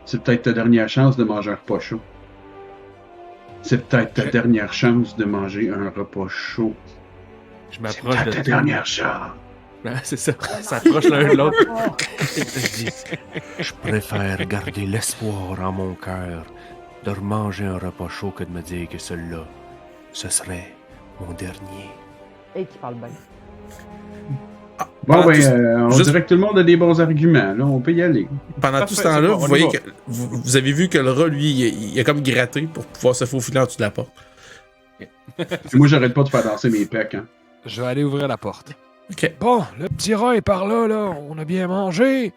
C'est peut-être ta dernière chance de manger un repas chaud. C'est peut-être ta dernière chance de manger un repas chaud. Je C'est m'approche peut-être de ta dernière chance. Ah, c'est ça. Ça approche l'un de l'autre. Je dis, je préfère garder l'espoir en mon cœur de remanger un repas chaud que de me dire que celui-là, ce serait mon dernier. Et qui parle bien. Bon, Pendant ben, tout- on juste- dirait que tout le monde a des bons arguments. Là, on peut y aller. Pendant Parfait, tout ce temps-là, c'est bon, vous on y voyez va. que. Vous avez vu que le rat, lui, il a comme gratté pour pouvoir se faufiler en dessous de la porte. Puis moi, j'arrête pas de faire danser mes pecs. Hein. Je vais aller ouvrir la porte. Ok. Bon, le petit rat est par là, là. On a bien mangé.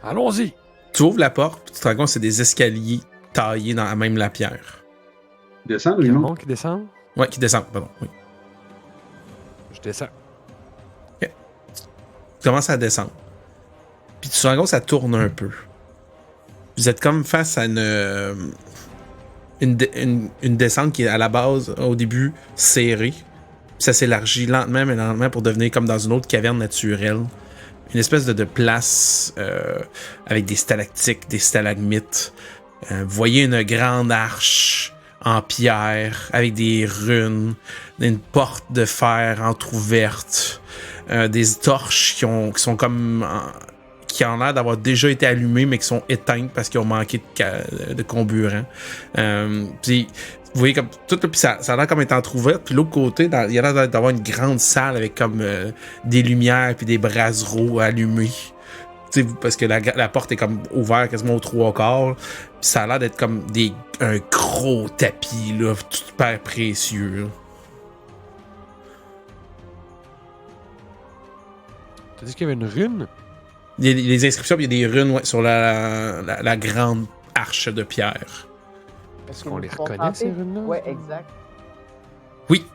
Allons-y. Tu ouvres la porte, puis tu te rends compte que c'est des escaliers taillés dans même la pierre. Descends, Il y a un Raymond. monde qui descend. Ouais, qui descendent, pardon. Oui. Je descends. Tu commences à descendre. Puis tu te rends compte que ça tourne un peu. Vous êtes comme face à une descente qui est à la base, au début, serrée. Puis ça s'élargit lentement, mais lentement pour devenir comme dans une autre caverne naturelle. Une espèce de place avec des stalactites, des stalagmites. Vous voyez une grande arche en pierre avec des runes, une porte de fer entrouverte, des torches qui sont comme qui ont l'air d'avoir déjà été allumées mais qui sont éteintes parce qu'ils ont manqué de comburant. Puis vous voyez comme tout, puis ça a l'air comme être entrouvert. Puis l'autre côté, il y a l'air d'avoir une grande salle avec comme des lumières puis des brassereaux allumés. T'sais, parce que la porte est comme ouverte quasiment aux 3/4. Puis ça a l'air d'être comme un gros tapis là, super précieux. Là. T'as dit qu'il y avait une rune? Il y a les inscriptions, puis il y a des runes sur la grande arche de pierre. Est-ce qu'on les Ils sont reconnaît, tentés? ces runes-là? Ouais, exact. Oui.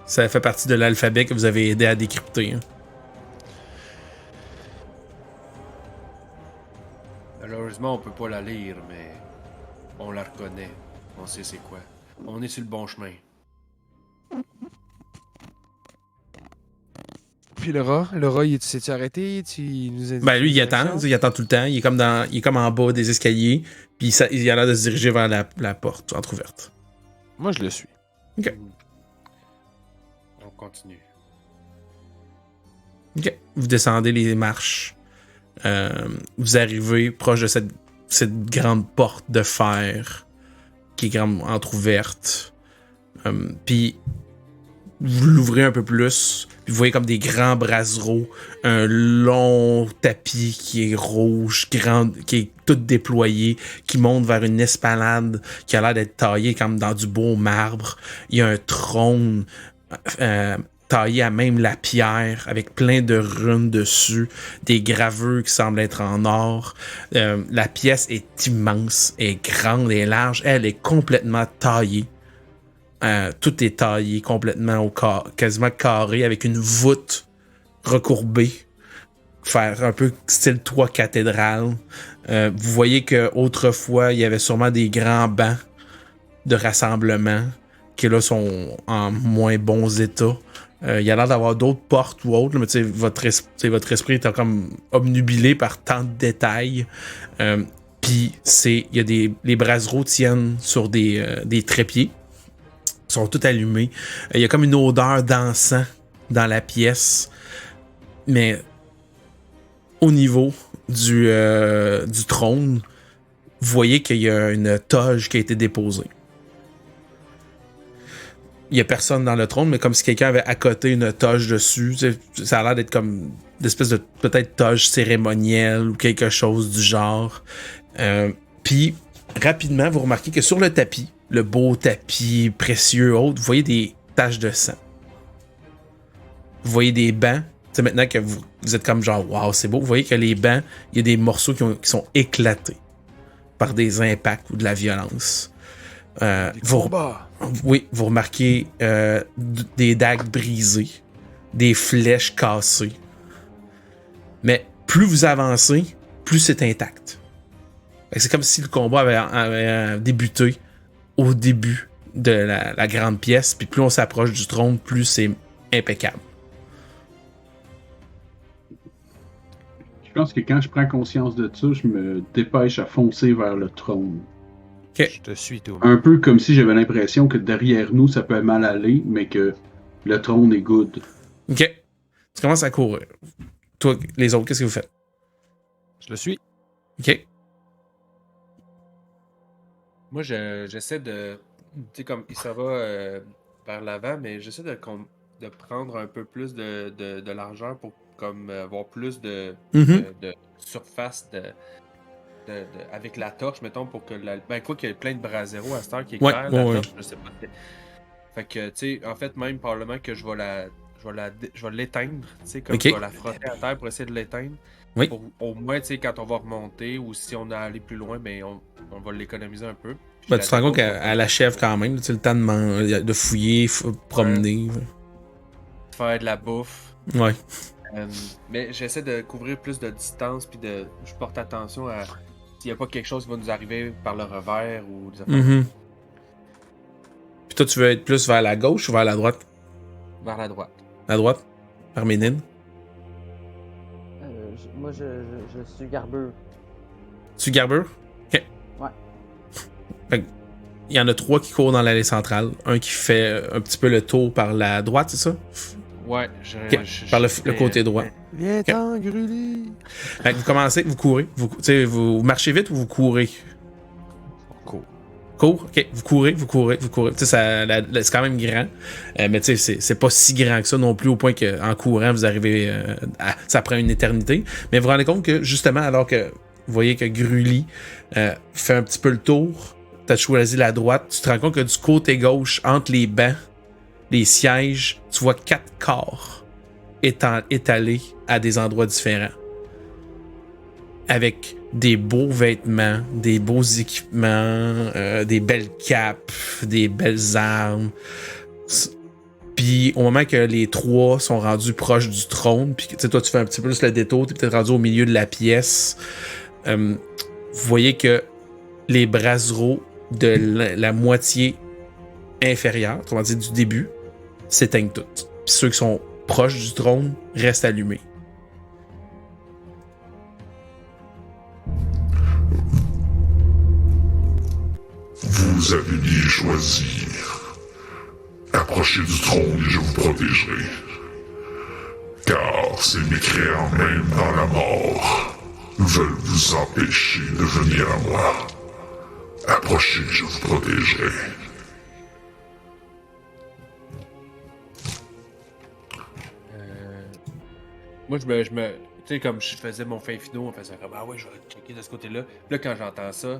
Ça fait partie de l'alphabet que vous avez aidé à décrypter. Hein. Malheureusement, on peut pas la lire, mais on la reconnaît. On sait c'est quoi. On est sur le bon chemin. Puis le rat, il s'est-tu arrêté? Il nous a dit Ben lui, il une attend. direction? Il attend tout le temps. Il est comme en bas des escaliers. Puis il a l'air de se diriger vers la porte entrouverte. Moi, je le suis. On continue. OK. Vous descendez les marches. Vous arrivez proche de cette grande porte de fer qui est grande entrouverte. Puis vous l'ouvrez un peu plus. Puis vous voyez comme des grands brassereaux, un long tapis qui est rouge, qui est tout déployé, qui monte vers une esplanade qui a l'air d'être taillée comme dans du beau marbre. Il y a un trône taillé à même la pierre, avec plein de runes dessus, des gravures qui semblent être en or. La pièce est immense, est grande et large. Elle est complètement taillée. Tout est taillé complètement quasiment carré, avec une voûte recourbée. Faire un peu style toit cathédrale. Vous voyez qu'autrefois, il y avait sûrement des grands bancs de rassemblement qui là sont en moins bons états. Il y a l'air d'avoir d'autres portes ou autres, mais votre esprit est comme obnubilé par tant de détails. Puis les brassereaux tiennent sur des trépieds. Ils sont tous allumés. Il y a comme une odeur d'encens dans la pièce. Mais au niveau du trône, vous voyez qu'il y a une toge qui a été déposée. Il n'y a personne dans le trône, mais comme si quelqu'un avait accoté une toge dessus. Ça a l'air d'être comme une espèce de peut-être toge cérémonielle ou quelque chose du genre. Puis, rapidement, vous remarquez que sur le tapis, le beau tapis précieux haut, vous voyez des taches de sang. Vous voyez des bancs. T'sais, maintenant que vous êtes comme genre, waouh, c'est beau. Vous voyez que les bancs, il y a des morceaux qui sont éclatés par des impacts ou de la violence. Oui, vous remarquez des dagues brisées, des flèches cassées. Mais plus vous avancez, plus c'est intact. C'est comme si le combat avait débuté au début de la grande pièce, puis plus on s'approche du trône, plus c'est impeccable. Je pense que quand je prends conscience de ça, je me dépêche à foncer vers le trône. Okay. Je te suis, tout. Un peu comme si j'avais l'impression que derrière nous, ça peut mal aller, mais que le trône est good. Ok. Tu commences à courir. Toi, les autres, qu'est-ce que vous faites? Je le suis. Ok. Moi, j'essaie de... Tu sais, comme ça va vers l'avant, mais j'essaie de prendre un peu plus de largeur pour comme avoir plus de surface avec la torche, mettons, pour que quoi qu'il y ait plein de brasero à cette heure qui éclaire la torche, je sais pas. Fait que, tu sais, en fait, même probablement que je vais l'éteindre, tu sais, comme je vais la frotter à terre pour essayer de l'éteindre. Oui. Pour, au moins, tu sais, quand on va remonter ou si on a allé plus loin, ben, on va l'économiser un peu. Tu te rends compte qu'elle achève quand même, tu sais, le temps de fouiller, promener. Faire de la bouffe. Ouais. Mais j'essaie de couvrir plus de distance, puis je porte attention à s'il n'y a pas quelque chose qui va nous arriver par le revers ou des affaires. Puis toi, tu veux être plus vers la gauche ou vers la droite? Vers la droite. La droite? Vers Ménine? Moi, je suis Garbure. Tu Garbure? Ok. Ouais. Fait il y en a 3 qui courent dans l'allée centrale. Un qui fait un petit peu le tour par la droite, c'est ça? Ouais, par le côté droit. Viens-t'en, Grully! Fait que vous commencez, vous courez. Vous marchez vite ou vous courez? Cours? Ok, vous courez. Tu sais, c'est quand même grand. Mais tu sais, c'est pas si grand que ça non plus, au point qu'en courant, vous arrivez ça prend une éternité. Mais vous vous rendez compte que, justement, alors que vous voyez que Grully fait un petit peu le tour, t'as choisi la droite, tu te rends compte que du côté gauche, entre les bancs, les sièges, tu vois 4 corps étalés à des endroits différents. Avec des beaux vêtements, des beaux équipements, des belles capes, des belles armes. Puis au moment que les 3 sont rendus proches du trône, puis toi tu fais un petit peu plus le détour, t'es peut-être rendu au milieu de la pièce, vous voyez que les braseros de la moitié inférieure, autrement dit du début, s'éteignent toutes. Puis ceux qui sont proches du trône restent allumés. Vous avez bien choisi. Approchez du trône et je vous protégerai. Car ces mécréants, même dans la mort, veulent vous empêcher de venir à moi. Approchez, je vous protégerai. Moi, je me... Tu sais, comme je faisais mon fin finaux, on faisait comme, ah ouais, je vais checker de ce côté-là. Puis là, quand j'entends ça,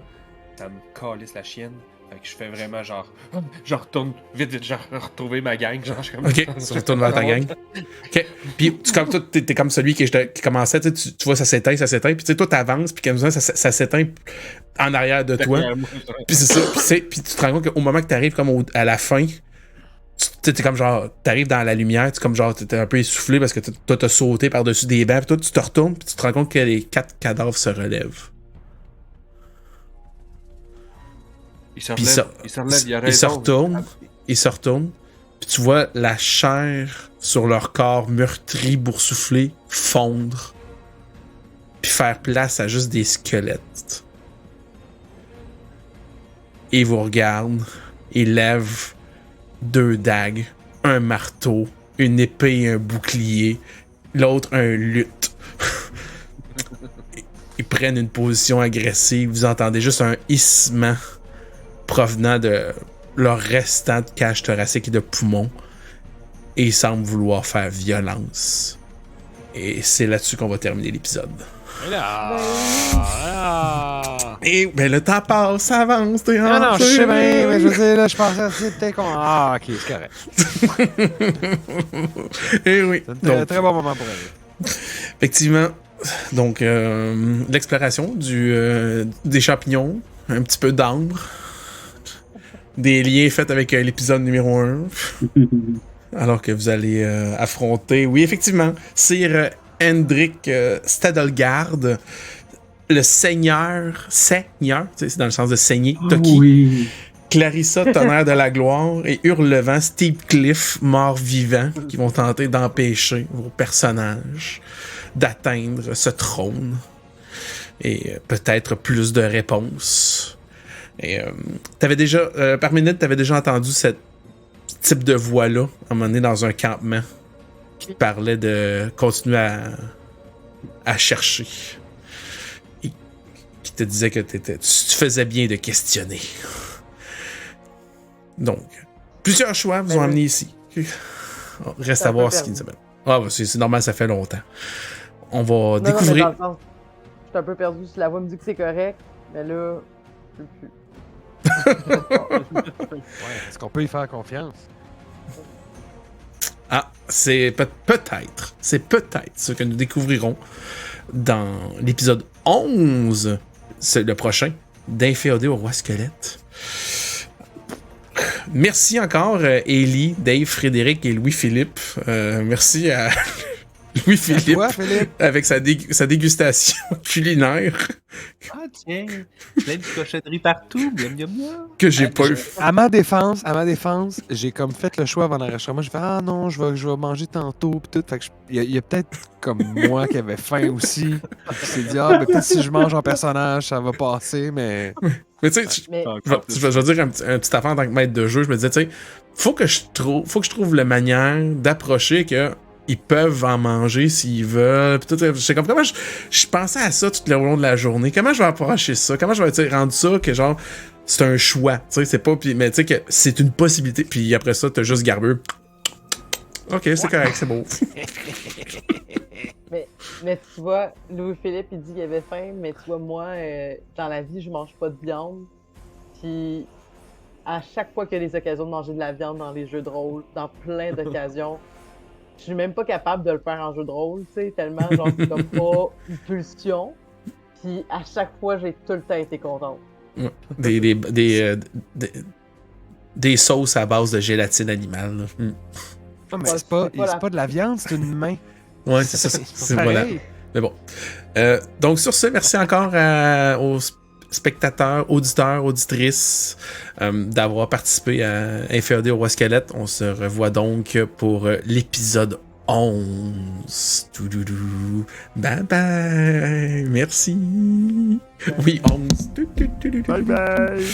ça me calisse la chienne. Fait que je fais vraiment genre, je retourne vite, genre, retrouver ma gang. Genre, je suis comme, ok, tu retournes vers ta gang. Ok, puis comme toi, t'es comme celui qui commençait, tu vois, ça s'éteint. Puis tu sais, toi, t'avances, puis comme ça s'éteint en arrière de toi. Puis c'est ça, puis tu te rends compte qu'au moment que t'arrives comme à la fin, t'es comme genre, t'arrives dans la lumière, tu comme genre, t'es un peu essoufflé parce que toi, t'as sauté par-dessus des bancs, puis toi, tu te retournes, puis tu te rends compte que les 4 cadavres se relèvent. Il se retourne, puis tu vois la chair sur leur corps meurtri, boursouflé, fondre, puis faire place à juste des squelettes. Et ils vous regardent, ils lèvent 2 dagues, un marteau, une épée et un bouclier, l'autre un luth. prennent une position agressive. Vous entendez juste un hissement provenant de leur restant de cage thoracique et de poumons. Et ils semblent vouloir faire violence. Et c'est là-dessus qu'on va terminer l'épisode. Et là! Et ben le temps passe, ça avance, t'es Non, rentré. je sais bien, mais je veux dire, là, je pensais que c'était con. Ah, ok, c'est correct. Et oui. C'est un Donc, très bon moment pour elle. effectivement, donc l'exploration des champignons, un petit peu d'ambre, des liens faits avec l'épisode numéro 1, alors que vous allez affronter, oui, effectivement, Sir Hendrik Stadelgard, le seigneur, c'est dans le sens de saigner, Toki, Oui. Clarissa, tonnerre de la gloire, et Hurlevent, Steep Cliff, mort-vivant, qui vont tenter d'empêcher vos personnages d'atteindre ce trône. Et peut-être plus de réponses. Et t'avais déjà, par minute, t'avais déjà entendu ce type de voix-là, à un moment donné, dans un campement, qui parlait de continuer à chercher. Et qui te disait que tu faisais bien de questionner. Donc, plusieurs choix vous ont amené ici. Reste à voir ce qui nous amène. Ah, bah, c'est normal, ça fait longtemps. On va découvrir. Non, mais dans le sens, je suis un peu perdu. Si la voix me dit que c'est correct, mais là, je peux plus. Ouais, est-ce qu'on peut y faire confiance? Ah, c'est peut-être. C'est peut-être ce que nous découvrirons dans l'épisode 11, c'est le prochain, d'Inféodé au Roi Squelette. Merci encore, Élie, Dave, Frédéric et Louis-Philippe. Merci à Louis-Philippe Toi, Philippe? avec sa dégustation culinaire Ah tiens, plein de cochonneries partout, miam miam miam. que j'ai pas eu. À ma défense, j'ai comme fait le choix avant l'enregistrement. J'ai fait ah non, je vais manger tantôt pis tout. Fait que il y a peut-être comme moi qui avait faim aussi. Qui s'est dit ah ben peut-être si je mange en personnage ça va passer, mais Mais tu sais, Mais je vais dire un petit affaire en tant que maître de jeu. Je me disais, tu sais, faut que je trouve la manière d'approcher que ils peuvent en manger s'ils veulent. Puis tout, je sais comme comment je pensais à ça tout le long de la journée. Comment je vais approcher ça? Comment je vais rendre ça que genre c'est un choix. Tu sais, c'est pas. Mais tu sais que c'est une possibilité. Puis après ça, t'as juste garbeux. Ok, c'est correct, c'est beau. Mais tu vois, Louis-Philippe, il dit qu'il avait faim, mais tu vois, moi, dans la vie, je mange pas de viande. Puis, à chaque fois qu'il y a des occasions de manger de la viande dans les jeux de rôle, dans plein d'occasions, je suis même pas capable de le faire en jeu de rôle, tu sais, tellement, genre, c'est comme pas une pulsion. Puis, à chaque fois, j'ai tout le temps été contente. Des sauces à base de gélatine animale. Là. Ah, mais Ouais, c'est pas c'est pas de la viande, c'est une main. Ouais, c'est ça. C'est voilà. pareil. Mais bon. Donc, sur ce, merci encore aux spectateurs, auditeurs, auditrices d'avoir participé à Inféodé au Roi Squelette. On se revoit donc pour l'épisode 11. Toudoudou. Bye bye. Merci. Oui, 11. Bye bye.